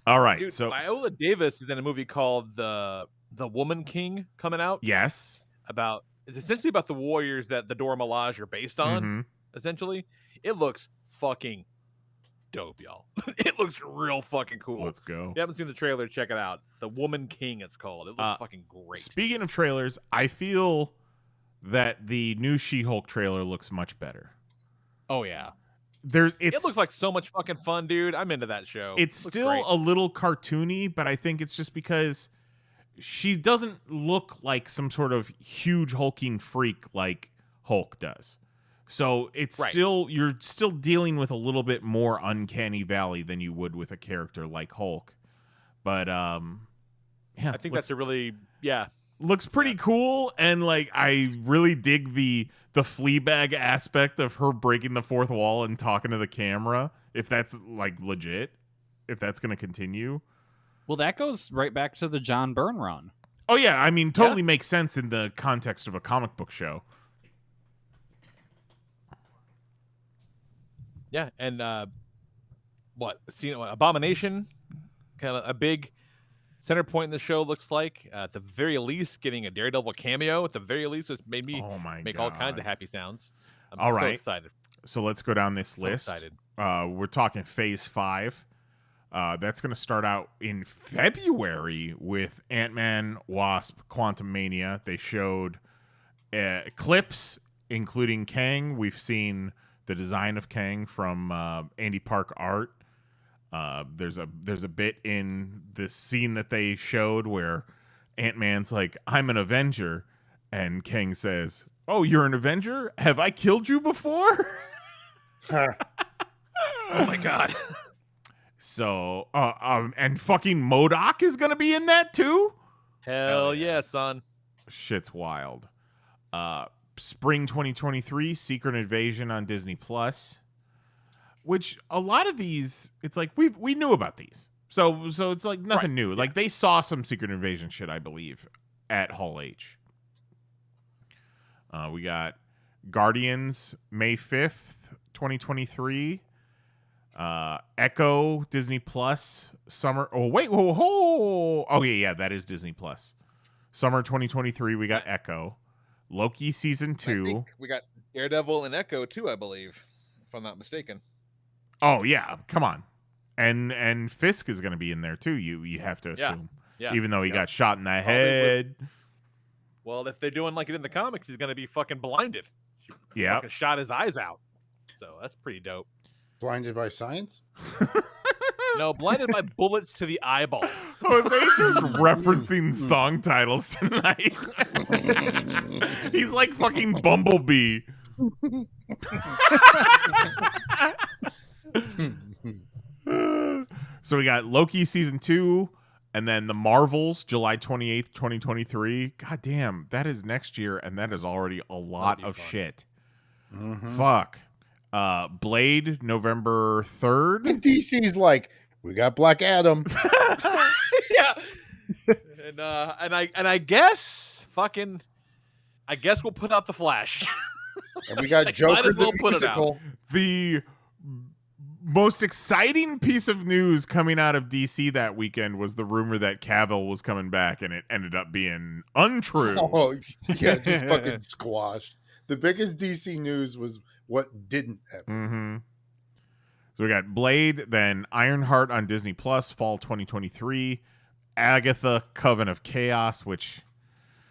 All right, Dude, so Viola Davis is in a movie called The Woman King coming out. yes. It's essentially about the warriors that the Dora Milaje are based on. Mm-hmm. Essentially, it looks fucking dope, y'all. It looks real fucking cool. Let's go. If you haven't seen the trailer, check it out. The Woman King, it's called. It looks fucking great. Speaking of trailers, I feel that the new She-Hulk trailer looks much better. Oh yeah. It looks like so much fucking fun, dude. I'm into that show. It's still great. a little cartoony, but I think it's just because she doesn't look like some sort of huge hulking freak like Hulk does. So it's you're still dealing with a little bit more uncanny valley than you would with a character like Hulk. But yeah, I think that's a really looks pretty cool, and like I really dig the Fleabag aspect of her breaking the fourth wall and talking to the camera. If that's like legit, if that's going to continue. Well, that goes right back to the John Byrne run. Oh yeah, I mean, totally makes sense in the context of a comic book show. Yeah, and Abomination, kind of a big center point in the show looks like. At the very least, getting a Daredevil cameo. At the very least, it's made me make all kinds of happy sounds. I'm so excited. So let's go down this list. Excited. We're talking Phase 5. That's going to start out in February with Ant-Man, Wasp, Quantumania. They showed clips, including Kang. We've seen the design of Kang from Andy Park art. There's a bit in the scene that they showed where Ant-Man's like, "I'm an Avenger," and Kang says, "Oh, you're an Avenger? Have I killed you before?" Oh my god. So, and fucking MODOK is gonna be in that too? Hell yeah, son. Shit's wild. Spring 2023, Secret Invasion on Disney Plus. Which a lot of these, it's like we knew about these, so it's like nothing new. Like they saw some Secret Invasion shit, I believe, at Hall H. We got Guardians May 5th, 2023. Echo Disney Plus summer. Oh wait, oh yeah, that is Disney Plus. Summer 2023. We got Echo, Loki season 2. I think we got Daredevil and Echo too, I believe, if I'm not mistaken. Oh yeah, come on, and Fisk is going to be in there too. You have to assume, even though he got shot in the head. Well, if they're doing like it in the comics, he's going to be fucking blinded. Yeah, fucking shot his eyes out. So that's pretty dope. Blinded by science? No, blinded by bullets to the eyeball. Jose just referencing song titles tonight. He's like fucking Bumblebee. So we got Loki season 2, and then the Marvels July 28th, 2023. God damn, that is next year, and that is already a lot of shit. Mm-hmm. Fuck. Blade November 3rd. And DC's like, we got Black Adam. Yeah. And I guess we'll put out the Flash. And we got Joker the musical. The most exciting piece of news coming out of DC that weekend was the rumor that Cavill was coming back, and it ended up being untrue. Oh, yeah, just fucking squashed. The biggest DC news was what didn't happen. Mm-hmm. So we got Blade, then Ironheart on Disney Plus, fall 2023. Agatha, Coven of Chaos, which...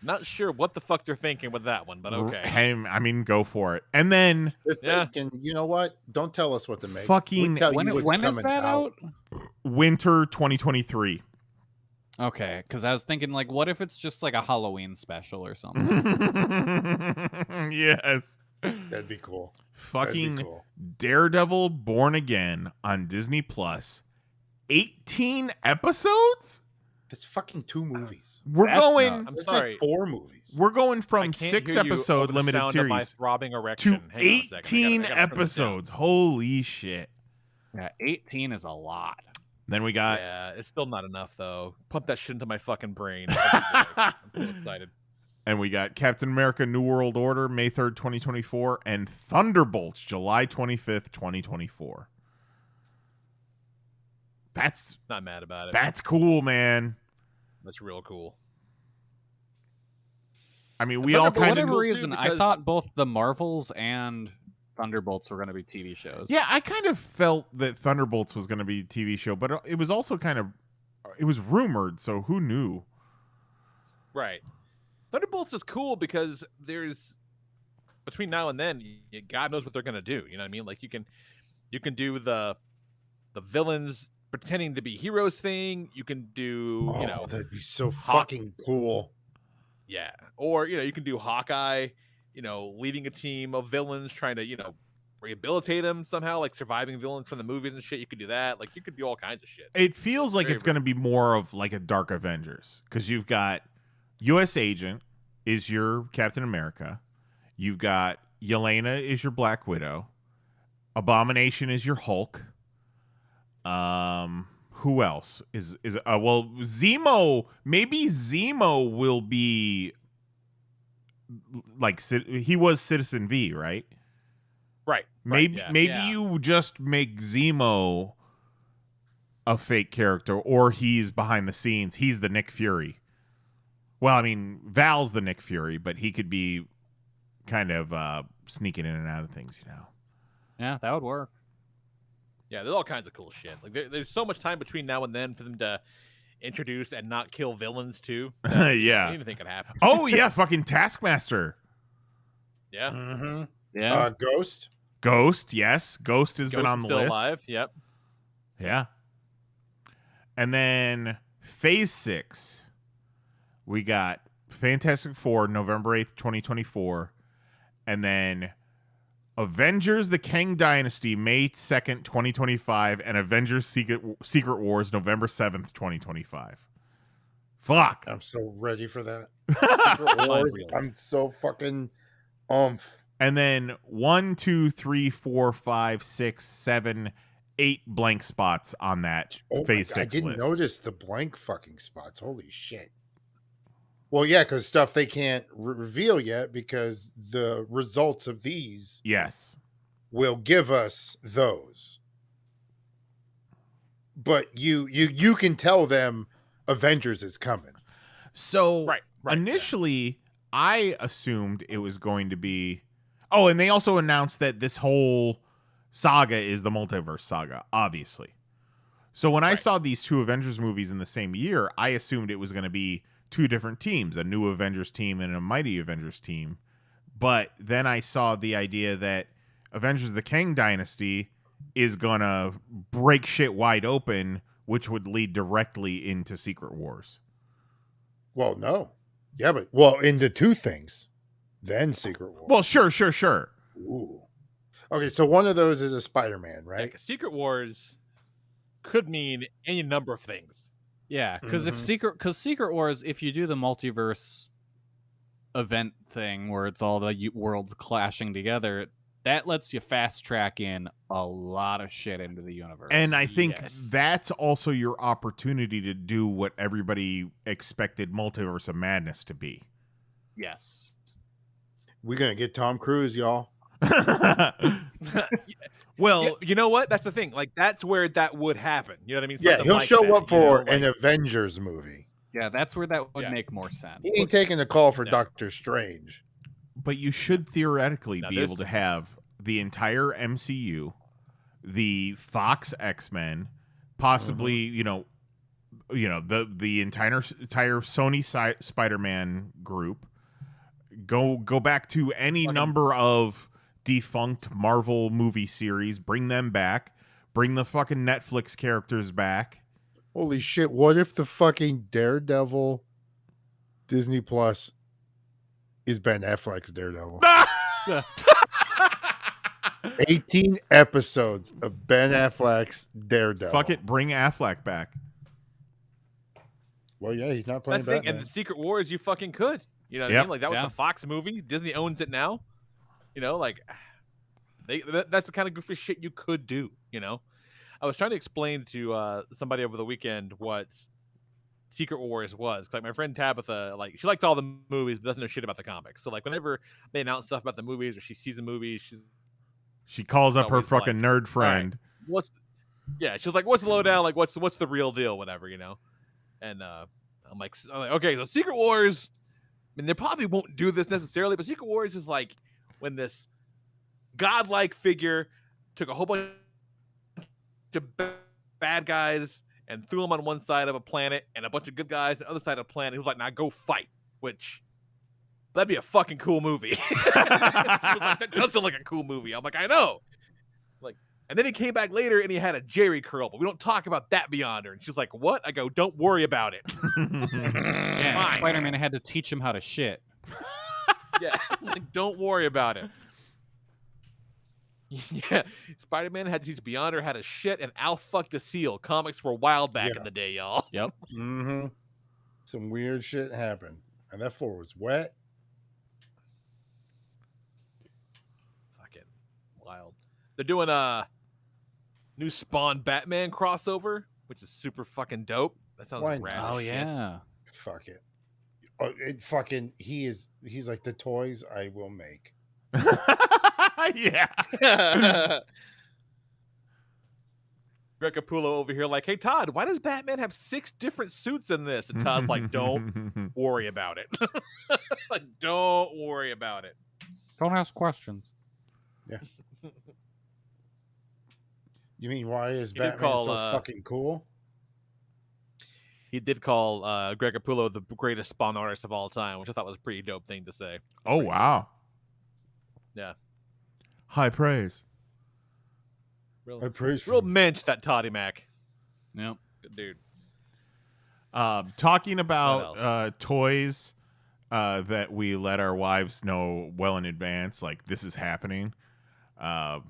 Not sure what the fuck they're thinking with that one, but okay. I mean, go for it. And then... And you know what? Don't tell us what to make. Fucking... When is that out? Winter 2023. Okay, because I was thinking, like, what if it's just like a Halloween special or something? Yes. That'd be cool. Fucking cool. Daredevil Born Again on Disney Plus. 18 episodes? That's fucking 2 movies. I'm sorry. Like 4 movies. We're going from 6-episode limited series to 18 episodes. Holy shit. Yeah, 18 is a lot. Then we got... Yeah, it's still not enough, though. Pump that shit into my fucking brain. I'm so excited. And we got Captain America New World Order, May 3rd, 2024, and Thunderbolts, July 25th, 2024. That's... Not mad about it. That's cool, man. That's real cool. I mean, we all kind of... For whatever reason, I thought both the Marvels and Thunderbolts were going to be TV shows. Yeah, I kind of felt that Thunderbolts was going to be a TV show, but it was also kind of... It was rumored, so who knew? Right. Thunderbolts is cool because there's... Between now and then, God knows what they're going to do. You know what I mean? Like, you can do the villains pretending to be heroes thing. You can do, that'd be so fucking cool. Yeah. Or, you can do Hawkeye, leading a team of villains trying to, rehabilitate him somehow, like surviving villains from the movies and shit. You could do that. Like you could do all kinds of shit. It feels like Very, it's going to be more of like a Dark Avengers because you've got U.S. Agent is your Captain America, you've got Yelena is your Black Widow, Abomination is your Hulk. Who else is well, Zemo, maybe Zemo will be like he was Citizen V, right? Right. Maybe yeah. maybe Yeah. you just make Zemo a fake character, or he's behind the scenes. He's the Nick Fury. Well, I mean, Val's the Nick Fury, but he could be kind of sneaking in and out of things, you know. Yeah, that would work. Yeah, there's all kinds of cool shit. Like there's so much time between now and then for them to introduce and not kill villains too. Yeah. Anything could happen. Oh yeah, fucking Taskmaster. Yeah. Mm-hmm. Yeah. Ghost. Yes. Ghost has been Ghost on is the still list. alive. Yep. Yeah. And then Phase 6. We got Fantastic Four, November 8th, 2024. And then Avengers the Kang Dynasty, May 2nd, 2025. And Avengers Secret Wars, November 7th, 2025. Fuck. I'm so ready for that. Secret Wars, Unreal. I'm so fucking oomph. And then 1, 2, 3, 4, 5, 6, 7, 8 blank spots on that Oh my Phase God, 6 I didn't list. notice the blank fucking spots. Holy shit. Well, yeah, because stuff they can't reveal yet because the results of these Yes. will give us those. But you can tell them Avengers is coming. So Right, initially, I assumed it was going to be. Oh, and they also announced that this whole saga is the multiverse saga, obviously. So when I saw these two Avengers movies in the same year, I assumed it was going to be two different teams, a new Avengers team and a mighty Avengers team. But then I saw the idea that Avengers the Kang Dynasty is going to break shit wide open, which would lead directly into Secret Wars. Well, no. Yeah, but into two things. Then Secret Wars. Well, sure. Ooh. Okay, so one of those is a Spider-Man, Yeah, right? 'cause Secret Wars could mean any number of things. Yeah, because Secret Wars, if you do the multiverse event thing where it's all the worlds clashing together, that lets you fast track in a lot of shit into the universe. And I think Yes. that's also your opportunity to do what everybody expected Multiverse of Madness to be. yes, We're gonna get Tom Cruise, y'all. Well, Yeah, you know what? That's the thing. Like that's where that would happen. You know what I mean? Yeah, Something he'll like show that, up you know, for like- an Avengers movie. yeah, that's where that would Yeah. make more sense. He ain't taking a call for No. Doctor Strange. but you should theoretically Now be able to there's- have the entire MCU, the Fox X-Men, possibly, you know, the entire Sony Spider-Man group. Go back to any number of defunct Marvel movie series, bring them back, bring the fucking Netflix characters back. Holy shit, what if the fucking Daredevil Disney Plus is Ben Affleck's Daredevil? 18 episodes of Ben Affleck's Daredevil. Fuck it, bring Affleck back. Well, yeah, he's not playing That's the thing. Batman. And the Secret Wars, you fucking could. You know what I Yep. mean? Like that was Yeah. a Fox movie. Disney owns it now. You know, like that's the kind of goofy shit you could do. You know, I was trying to explain to somebody over the weekend what Secret Wars was. 'Cause, like my friend Tabitha, like she likes all the movies, but doesn't know shit about the comics. So like whenever they announce stuff about the movies or she sees a movie, She calls up her Always fucking like, nerd friend. she's like, what's the lowdown? Like what's the real deal? Whatever, you know. And I'm like, okay, so Secret Wars. I mean, they probably won't do this necessarily, but Secret Wars is like when this godlike figure took a whole bunch of bad guys and threw them on one side of a planet and a bunch of good guys on the other side of the planet. He was like, now go fight, which that'd be a fucking cool movie. She was like, that does sound like a cool movie. I'm like, I know. Like, and then he came back later and he had a Jerry curl, but we don't talk about that beyond her. And she's like, what? I go, don't worry about it. Yeah, Fine. Spider-Man had to teach him how to shit. Yeah, like, don't worry about it. Yeah, Spider-Man had these Beyonder had a shit, and Al fucked a seal. Comics were wild back Yeah. in the day, y'all. Yep. Mm-hmm. Some weird shit happened, and that floor was wet. Fucking wild. They're doing a new Spawn Batman crossover, which is super fucking dope. That sounds Why rad not? Oh as shit. yeah. Fuck it. Oh, it fucking he's like the toys I will make. Yeah. Greg Capullo over here like, hey, Todd, why does Batman have 6 different suits in this? And Todd's like, don't worry about it. Like, don't worry about it. Don't ask questions. You mean why is He did Batman call, so fucking cool? He did call Greg Capullo the greatest Spawn artist of all time, which I thought was a pretty dope thing to say. Oh, wow. Yeah. High praise. I praise Real for him. mensch, that Toddy Mac. Yep. Good dude. Talking What about toys that we let our wives know well in advance, like this is happening. Not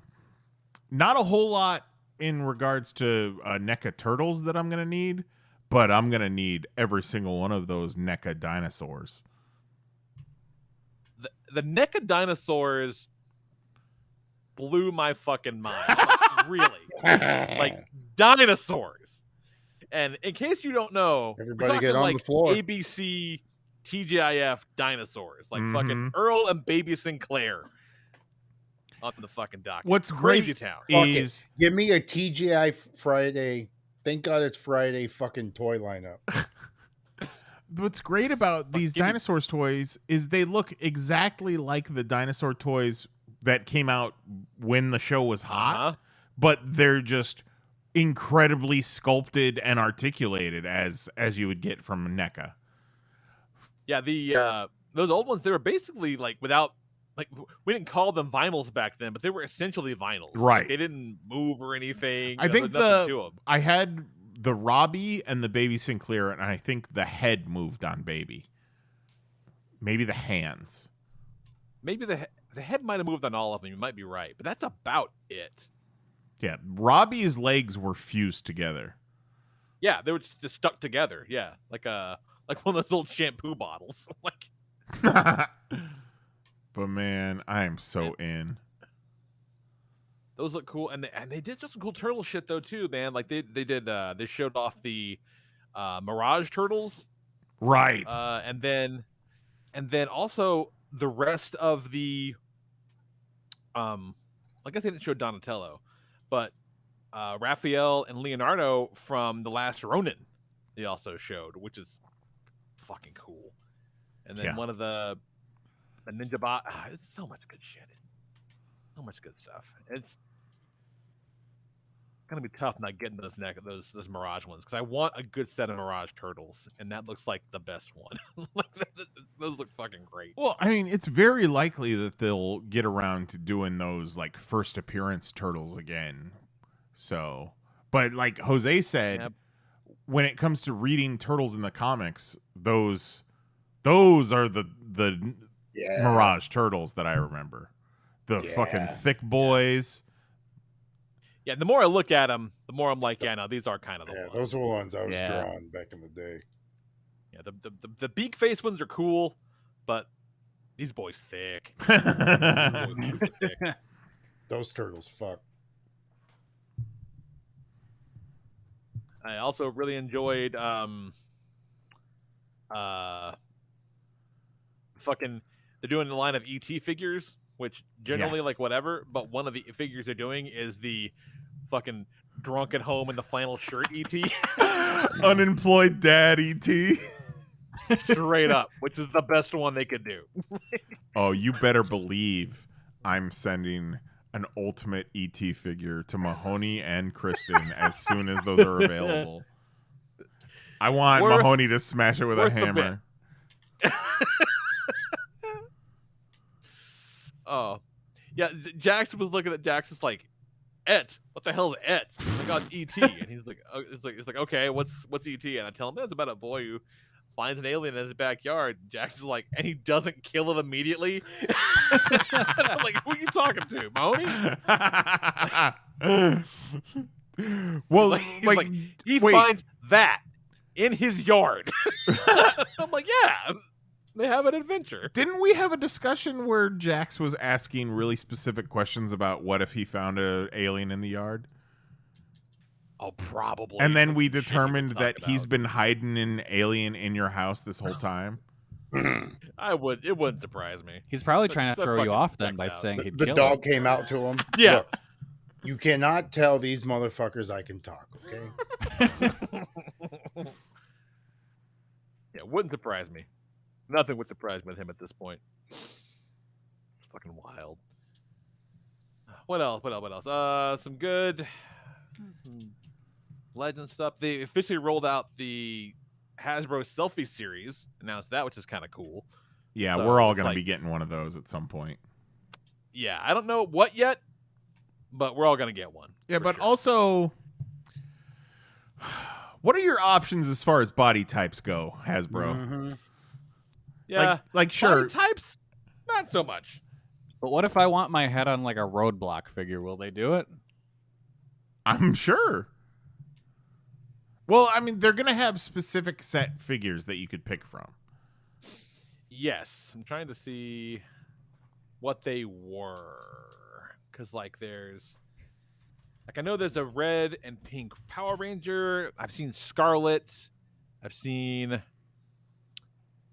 a whole lot in regards to NECA turtles that I'm going to need, but I'm going to need every single one of those NECA dinosaurs. The NECA dinosaurs blew my fucking mind. Like, really. Like, dinosaurs. And in case you don't know, we're Everybody talking get on like the floor. ABC, TGIF dinosaurs. Like fucking Mhm. Earl and Baby Sinclair on the fucking dock. What's Crazy great town. Fuck is Give me a TGI Friday. Thank God it's Friday fucking toy lineup. what's great about these give me- dinosaurs toys is they look exactly like the dinosaur toys that came out when the show was hot, Uh-huh. but they're just incredibly sculpted and articulated as you would get from NECA. Yeah, the those old ones, they were basically like without, like, we didn't call them vinyls back then, but they were essentially vinyls. Like, Right. they didn't move or anything. I There think was nothing to 'em. I had the Robbie and the Baby Sinclair, and I think the head moved on Baby. Maybe the hands. Maybe the head might have moved on all of them. You might be right, but that's about it. Yeah, Robbie's legs were fused together. Yeah, they were just stuck together. Yeah, like one of those old shampoo bottles. Like, But man, I am so in. those look cool, and they did some cool turtle shit though too, man. Like they showed off the Mirage turtles, Right. and then also the rest of the I guess they didn't show Donatello, but Raphael and Leonardo from The Last Ronin they also showed, which is fucking cool. And then Yeah. one of the Ninja Bot. It's so much good shit. So much good stuff. It's gonna be tough not getting those Mirage ones because I want a good set of Mirage turtles, and that looks like the best one. Like, those look fucking great. Well, I mean, it's very likely that they'll get around to doing those like first appearance turtles again. So, but like Jose said, Yep. when it comes to reading turtles in the comics, those are the Yeah. Mirage turtles that I remember. The fucking Yeah. thick boys. Yeah, the more I look at them, the more I'm like, yeah, no, these are kind of the Yeah, ones. those are the ones I was Yeah. drawing back in the day. Yeah, the beak face ones are cool, but these boys thick. These boys super thick. Those turtles, fuck. I also really enjoyed fucking they're doing the line of ET figures, which generally Yes. like whatever, but one of the figures they're doing is the fucking drunk at home in the flannel shirt ET. Unemployed dad ET. Straight up, which is the best one they could do. Oh, you better believe I'm sending an ultimate ET figure to Mahoney and Kristen as soon as those are available. I want Worth- Mahoney to smash it with a worth a hammer. Oh, yeah. Jackson was looking at Jax, just like, "Et, what the hell is Et?" I'm like, "Oh, it's ET," and he's like, "Okay, what's ET?" And I tell him, "It's about a boy who finds an alien in his backyard. Jackson's like, and he doesn't kill it immediately. I'm like, who are you talking to, Mahoney? Well, He's like, he finds that in his yard. I'm like, yeah, they have an adventure. Didn't we have a discussion where Jax was asking really specific questions about what if he found an alien in the yard? Oh, probably. And then we determined that he's been hiding an alien in your house this whole time. It wouldn't surprise me. He's probably trying to That throw you fucking off then checks by out. saying he'd The kill dog it. came out to him. Yeah. Look, you cannot tell these motherfuckers I can talk, okay? Yeah, wouldn't surprise me. Nothing would surprise me with him at this point. It's fucking wild. What else? Some good, some legend stuff. They officially rolled out the Hasbro Selfie series. Announced that, which is kind of cool. Yeah, So we're all it's going to like- be getting one of those at some point. Yeah, I don't know what yet, but we're all gonna get one. Yeah, for but sure. also, what are your options as far as body types go, Hasbro? Mm-hmm. yeah, Like sure. body types, not so much. But what if I want my head on like a roadblock figure? Will they do it? I'm sure. Well, I mean, they're going to have specific set figures that you could pick from. Yes, I'm trying to see what they were, because like there's, like I know there's a red and pink Power Ranger. I've seen Scarlet. I've seen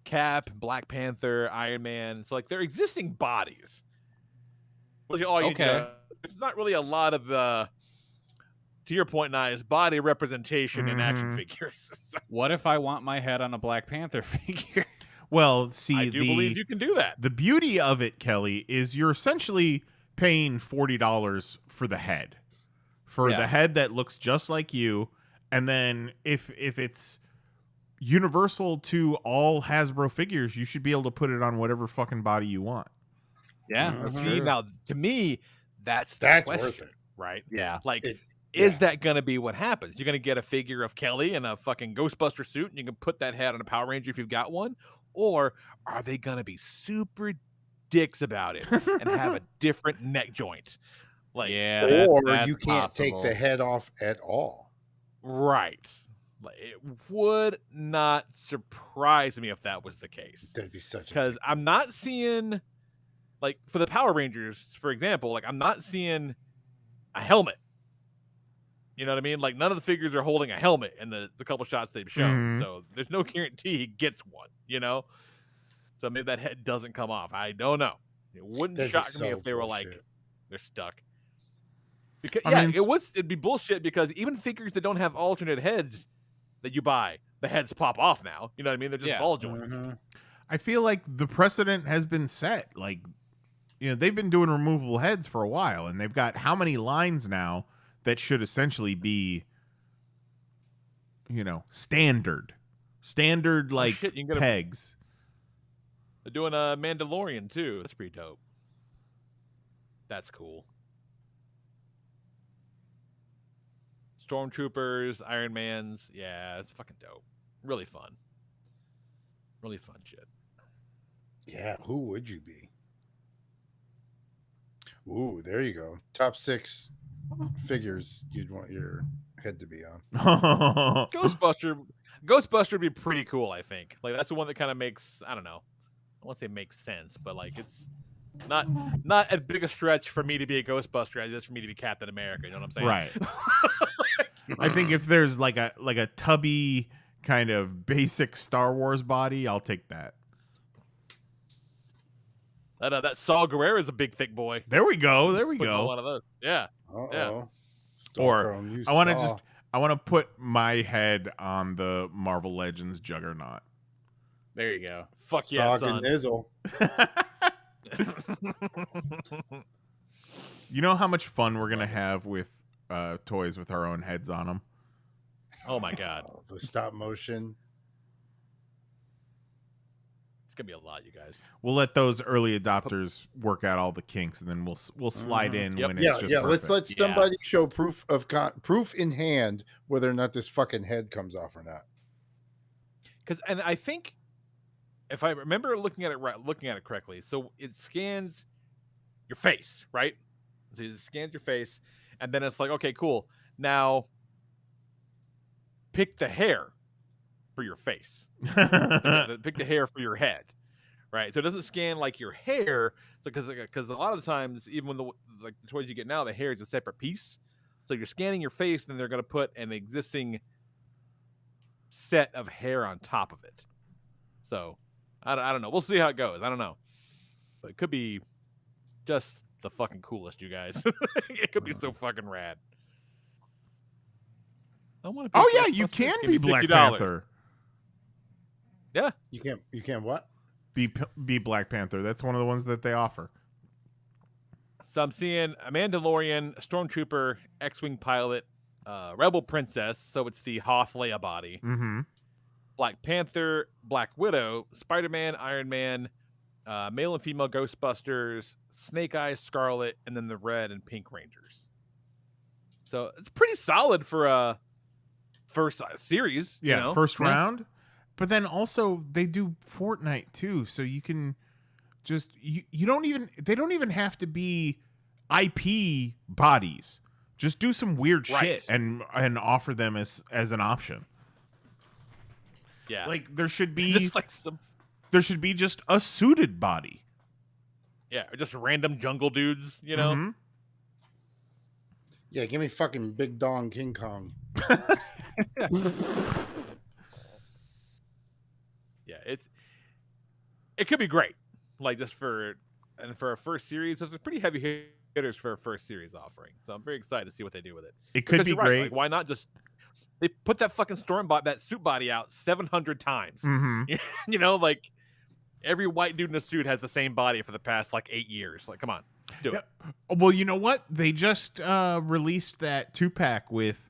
Cap, Black Panther, Iron Man. So like they're existing bodies. All you Okay. know, it's not really a lot of to your point, Nye, is body representation in action Mhm. figures. So What if I want my head on a Black Panther figure? Well, see, I do believe you can do that. the beauty of it, Kelly, is you're essentially paying $40 for the head. For Yeah. the head that looks just like you, and then if it's universal to all Hasbro figures, you should be able to put it on whatever fucking body you want. Yeah, Mhm. that's See, true. now to me, that's the That's question, worth it. right? Yeah. Like, It- is yeah. that going to be what happens? You're going to get a figure of Kelly in a fucking Ghostbuster suit, and you can put that head on a Power Ranger if you've got one, or are they going to be super dicks about it and have a different neck joint? Like, Yeah, that- Or that's you can't possible. take the head off at all. right? Like, it would not surprise me if that was the case. That'd be such a Because I'm not seeing, like, for the Power Rangers, for example, like, I'm not seeing a helmet. You know what I mean? Like, none of the figures are holding a helmet in the couple shots they've shown. Mhm. So there's no guarantee he gets one, you know? So maybe that head doesn't come off. I don't know. It wouldn't That'd be shock me so if they were like, bullshit. they're stuck. Because, I yeah, mean, it'd be bullshit because even figures that don't have alternate heads that you buy, the heads pop off now. You know what I mean? They're just Yeah. ball joints. Mhm. I feel like the precedent has been set. Like, you know, they've been doing removable heads for a while, and they've got how many lines now that should essentially be, you know, standard like shit, you can get a- pegs. They're doing a Mandalorian too. That's pretty dope. That's cool. Stormtroopers, Iron Mans, yeah, it's fucking dope. Really fun. Really fun shit. Yeah, who would you be? Ooh, there you go. Top 6 figures you'd want your head to be on. Ghostbuster would be pretty cool, I think. Like that's the one that kind of makes, I don't know. I won't say makes sense, but like it's not as big a stretch for me to be a Ghostbuster as it is for me to be Captain America. You know what I'm saying? Right. I think if there's like a tubby kind of basic Star Wars body, I'll take that. That Saw Gerrera is a big thick boy. There we go. There we Putting on go. one of those. Yeah. Uh-oh. Or Stormchrome, you I want to saw. I want to put my head on the Marvel Legends Juggernaut. There you go. Fuck yeah, Sog and son. Nizzle. You know how much fun we're gonna have with toys with our own heads on them. Oh my god. Oh, the stop motion. It's gonna be a lot, you guys. We'll let those early adopters work out all the kinks, and then we'll slide in Yep. when Yeah, it's just yeah. perfect. Let's let Yeah. somebody show proof in hand whether or not this fucking head comes off or not. and I think if I remember looking at it correctly, so it scans your face, right? So it scans your face, and then it's like, okay, cool. Now pick the hair for your face. Pick the hair for your head, right? So it doesn't scan like your hair, so because a lot of the times, even when the toys you get now, the hair is a separate piece. So you're scanning your face, then they're going to put an existing set of hair on top of it. So I don't know. We'll see how it goes. I don't know, but it could be just the fucking coolest, you guys. It could be so fucking rad. I want to. Oh yeah, you can be Black Panther. Yeah, You can't what? Be Black Panther. That's one of the ones that they offer. So I'm seeing a Mandalorian, a Stormtrooper, X-Wing pilot, Rebel Princess, so it's the Hoth Leia body. Mm-hmm. Black Panther, Black Widow, Spider-Man, Iron Man, male and female Ghostbusters, Snake Eyes, Scarlet, and then the Red and Pink Rangers. So it's pretty solid for a first series. Yeah, you know? first round. But then also they do Fortnite too, so you can just they don't even have to be IP bodies. Just do some weird shit and offer them as an option. Yeah, like there should be just a suited body. Yeah, or just random jungle dudes, you know. Mm-hmm. Yeah, give me fucking Big Dong King Kong. Yeah, it could be great. Like just for a first series, it's a pretty heavy hitters for a first series offering. So I'm very excited to see what they do with it. It could be great. Like, why not just they put that fucking that suit body out 700 times? Mm-hmm. You know, like every white dude in a suit has the same body for the past like 8 years. Like, come on, let's do it. Well, you know what? They just released that 2-pack with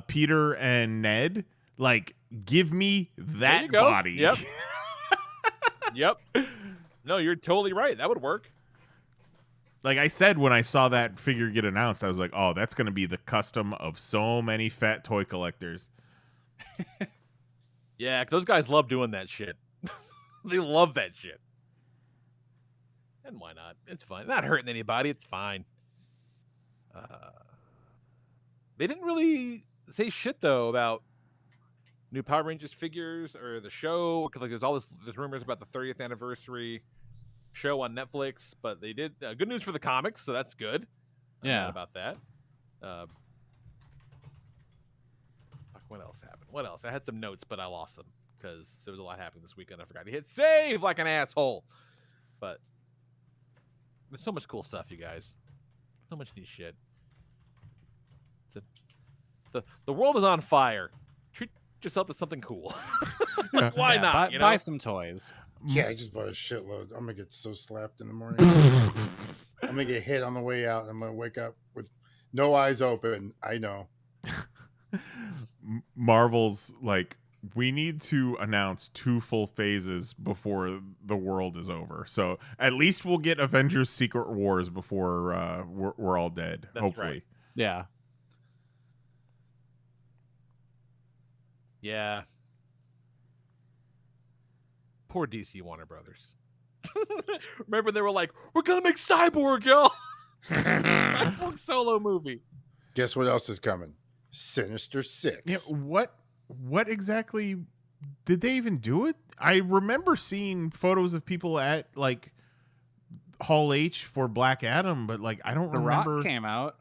Peter and Ned. Like, give me that body. Yep. Yep. No, you're totally right. That would work. Like I said, when I saw that figure get announced, I was like, oh, that's going to be the custom of so many fat toy collectors. Yeah, 'cause those guys love doing that shit. They love that shit. And why not? It's fine. Not hurting anybody. It's fine. They didn't really say shit, though, about new Power Rangers figures or the show. Because like, there's rumors about the 30th anniversary show on Netflix. But they did. Good news for the comics, so that's good. Yeah. About that. What else happened? What else? I had some notes, but I lost them because there was a lot happening this weekend. I forgot to hit save like an asshole. But there's so much cool stuff, you guys. So much neat shit. The world is on fire. Treat yourself to something cool. Like, why not? Buy some toys. Yeah, I just bought a shitload. I'm gonna get so slapped in the morning. I'm gonna get hit on the way out. I'm gonna wake up with no eyes open. I know. Marvel's like, we need to announce 2 full phases before the world is over. So at least we'll get Avengers Secret Wars before we're all dead. That's hopefully. right. Yeah. Yeah. Poor DC Warner Brothers. Remember they were like, we're gonna make Cyborg, y'all. Cyborg solo movie. Guess what else is coming? Sinister Six. Yeah, what exactly did they even do it? I remember seeing photos of people at like Hall H for Black Adam, but like I don't The remember. Rock came out.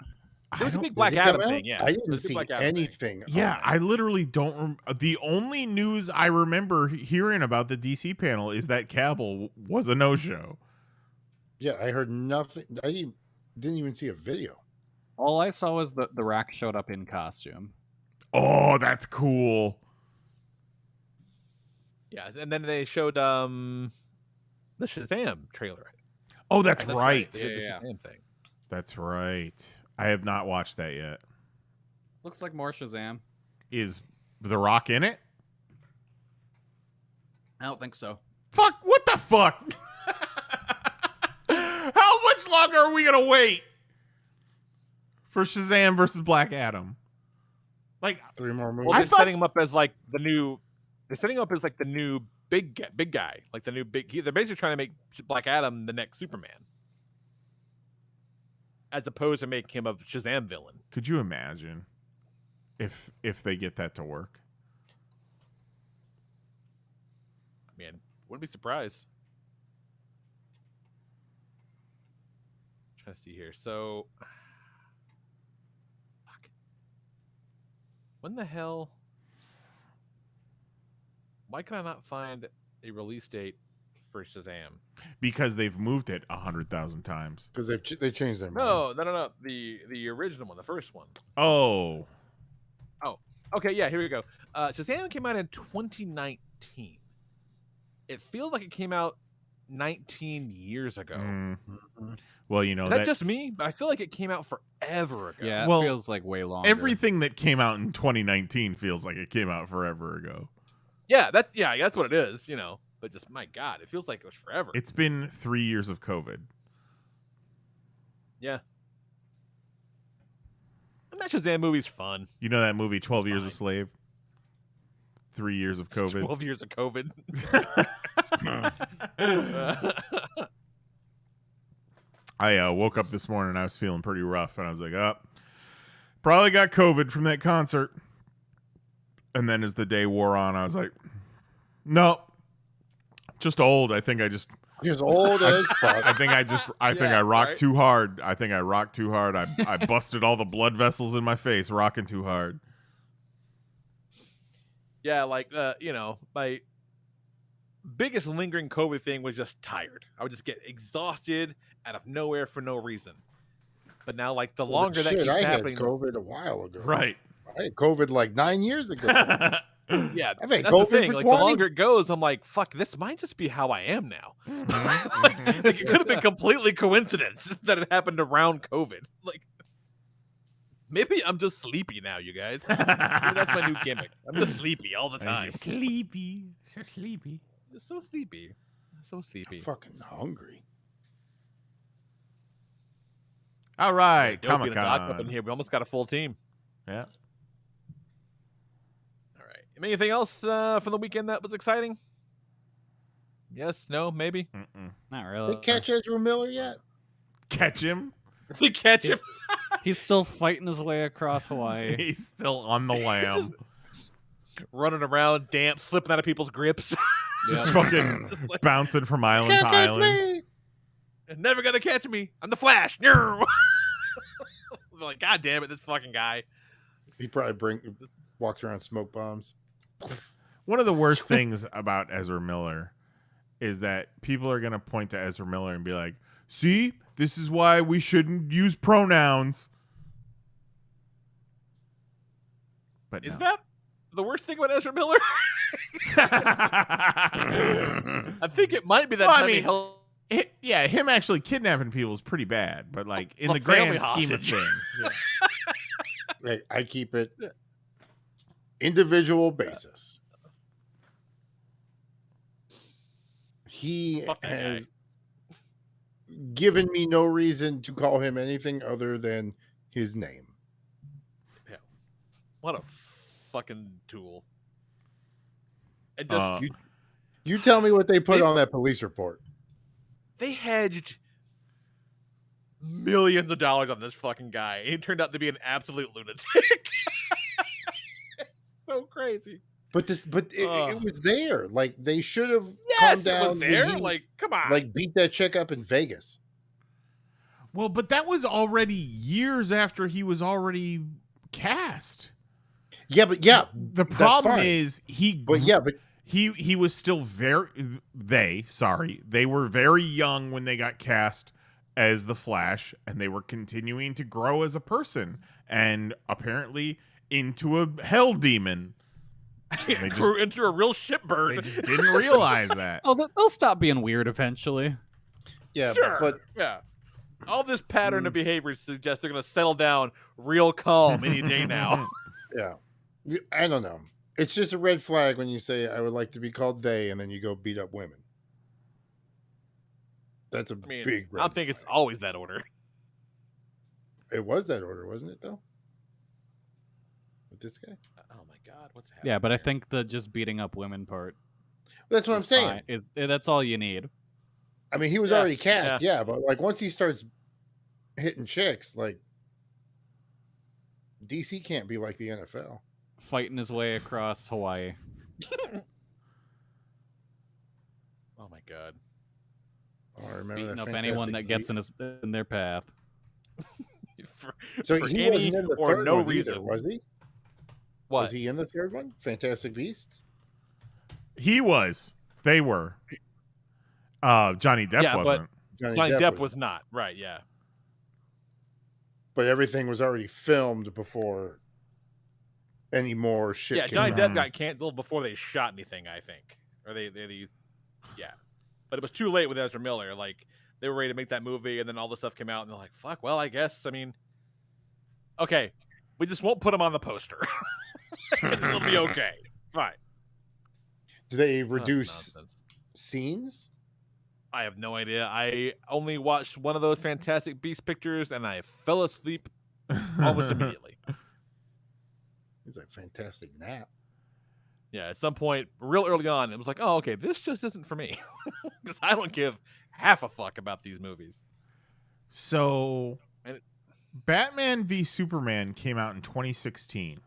There was a Did big Black it come Adam out? thing, yeah. I There didn't was a see Black Adam thing. anything. Yeah, on I literally don't. The only news I remember hearing about the DC panel is that Cavill was a no-show. Yeah, I heard nothing. I didn't even see a video. All I saw was the Rock showed up in costume. Oh, that's cool. Yes, and then they showed the Shazam trailer. Oh, that's right. They did the Shazam thing. That's right. I have not watched that yet. Looks like more Shazam. Is The Rock in it? I don't think so. Fuck, what the fuck? How much longer are we going to wait for Shazam versus Black Adam? Like 3 more movies. Well, they're setting him up as like the new They're setting up as like the new big guy, like the new big. They're basically trying to make Black Adam the next Superman, as opposed to make him a Shazam villain. Could you imagine if they get that to work? Man, wouldn't be surprised. Trying to see here. So, fuck. When the hell? Why can I not find a release date for Shazam? Because they've moved it 100,000 times. Because they changed their mind. No. The original one, the first one. Oh. Okay, yeah, here we go. Shazam came out in 2019. It feels like it came out 19 years ago. Well, you know, Is that just me? But I feel like it came out forever ago. Yeah, Well, it feels like way longer. everything that came out in 2019 feels like it came out forever ago. Yeah, that's what it is, you know. But just, my God, it feels like it was forever. It's been 3 years of COVID. Yeah. And that Shazam movie's fun. You know that movie 12 Years a Slave? 3 years of COVID. 12 years of COVID. I woke up this morning and I was feeling pretty rough, and I was like, probably got COVID from that concert. And then as the day wore on, I was like, no, just old. I think I just old as fuck. I think I rocked right? too hard. I think I rocked too hard. I busted all the blood vessels in my face rocking too hard. Yeah, like, you know, my biggest lingering COVID thing was just tired. I would just get exhausted out of nowhere for no reason. But now, like, the longer that keeps happening... I had COVID a while ago. Right. I had COVID like 9 years ago. Yeah, I've had that's COVID the thing. for Like, 20. the longer it goes, I'm like, fuck, this might just be how I am now. Like, it could have been completely coincidence that it happened around COVID. Like, maybe I'm just sleepy now, you guys. Maybe that's my new gimmick. I'm just sleepy all the time. Sleepy. So sleepy. So sleepy. So sleepy. I'm fucking hungry. All right, Dopey and Doc up in Comic-Con. here. We almost got a full team. Yeah. All right. Anything else from the weekend that was exciting? Yes, no, maybe. Not really. They catch Ezra Miller yet? Catch him. We catch him. He's still fighting his way across Hawaii. He's still on the lam. Running around, damp, slipping out of people's grips. Just fucking bouncing from island to island. Never gonna catch me. I'm the Flash. I'm like, God damn it, this fucking guy. He probably walks around smoke bombs. One of the worst things about Ezra Miller is that people are going to point to Ezra Miller and be like, see, this is why we shouldn't use pronouns. But Is no. that the worst thing about Ezra Miller? I think it might be that time he held... Yeah, him actually kidnapping people is pretty bad, but like in A the grand family scheme of hostage. things. Yeah. Hey, I keep it individual basis. He Fuck that has given me no reason to call him anything other than his name. What a fucking tool. And just... You tell me what they put on that police report. They hedged millions of dollars on this fucking guy. He turned out to be an absolute lunatic. So crazy. But it was there. Like they should have Yes, calmed down. it was there. when he, Like, come on. like beat that chick up in Vegas. Well, but that was already years after he was already cast. Yeah, but The problem is he was still they were very young when they got cast as the Flash, and they were continuing to grow as a person and apparently into a hell demon. They grew into a real shitbird. They just didn't realize that. Oh, they'll stop being weird eventually. Yeah, Sure. but Yeah. All this pattern of behavior suggests they're going to settle down real calm any day now. yeah, I don't know. It's just a red flag when you say I would like to be called they, and then you go beat up women. That's a big red I think it's always that order. It was that order, wasn't it, though? with this guy. Oh my God, what's happening? Yeah, but I think the just beating up women part. That's what I'm saying. That's all you need. I mean, he was already cast, yeah, but like once he starts hitting chicks, like DC can't be like the NFL. Fighting his way across Hawaii. Oh my God. Oh, I remember Beating that up anyone that gets in their path. So for he any wasn't in the or third no one reason, either, was he? What? Was he in the third one? Fantastic Beasts? He was. They were. Johnny Depp wasn't. But Johnny Depp was not. Right, yeah. But everything was already filmed before any more shit Yeah, came Johnny out. Depp got canceled before they shot anything, I think. Or they yeah. But it was too late with Ezra Miller. Like, they were ready to make that movie, and then all this stuff came out, and they're like, fuck, well, I guess, I mean, okay, we just won't put him on the poster. It'll be okay. Fine. Do they reduce scenes? I have no idea. I only watched one of those Fantastic Beast pictures, and I fell asleep almost immediately. It's like fantastic nap. Yeah, at some point, real early on, it was like, oh, okay, this just isn't for me. Because I don't give half a fuck about these movies. So, Batman v Superman came out in 2016.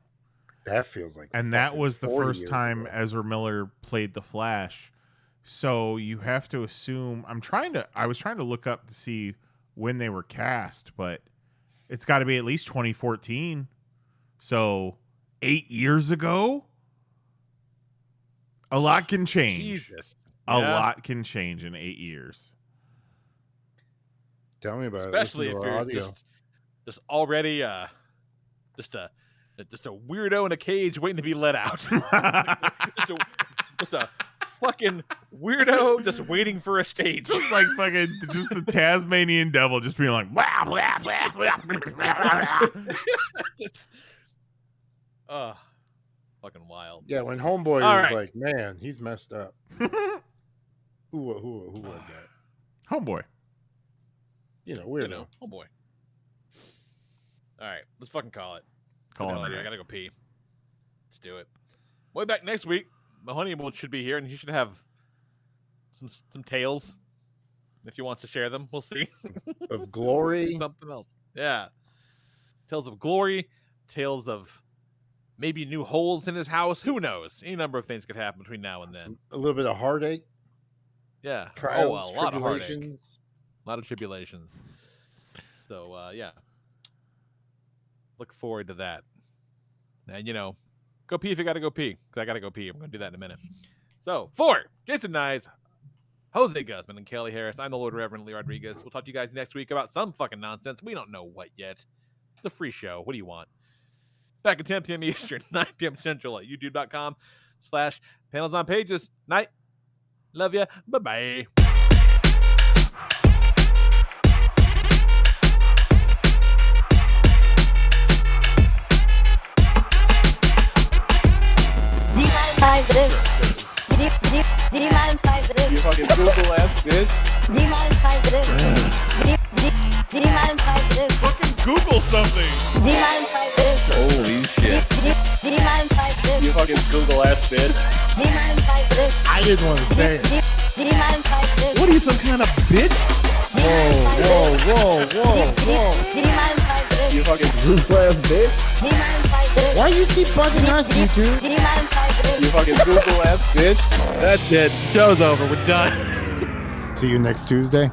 That feels like, and that was the first years time ago. Ezra Miller played the Flash. So you have to assume. I was trying to look up to see when they were cast, but it's got to be at least 2014. So 8 years ago. A lot can change. Jesus. A lot can change in 8 years. Tell me about Especially it. if you're just already just a weirdo in a cage waiting to be let out. just a fucking weirdo just waiting for a stage. Just like fucking just the Tasmanian devil just being like blah, blah, blah, blah, blah. Fucking wild. Yeah, when Homeboy was like, man, he's messed up. Who was that? Homeboy. Weirdo. Homeboy. All right, let's fucking call it. Call it. I gotta go pee. Let's do it. Way back next week, Mahoney should be here, and he should have some tales. If he wants to share them, we'll see. Of glory. Something else. Yeah. Tales of glory. Tales of maybe new holes in his house. Who knows? Any number of things could happen between now and then. A little bit of heartache. Yeah. Trials, a lot of heartache. tribulations. A lot of tribulations. So, yeah. Look forward to that. And, go pee if you got to go pee. Because I got to go pee. I'm going to do that in a minute. So, for Jason Nyes, Jose Guzman, and Kelly Harris, I'm the Lord Reverend Lee Rodriguez. We'll talk to you guys next week about some fucking nonsense. We don't know what yet. It's a free show. What do you want? Back at 10 p.m. Eastern, 9 p.m. Central at youtube.com/panelsonpages. Night. Love ya. Bye-bye. You fucking Google ass bitch. Fucking Google something. Holy shit. You fucking Google ass bitch. I didn't want to say it. What are you, some kind of bitch? Whoa. You fucking Google ass bitch. Why you keep bugging us, YouTube? You fucking Google ass bitch. That's it. Show's over. We're done. See you next Tuesday.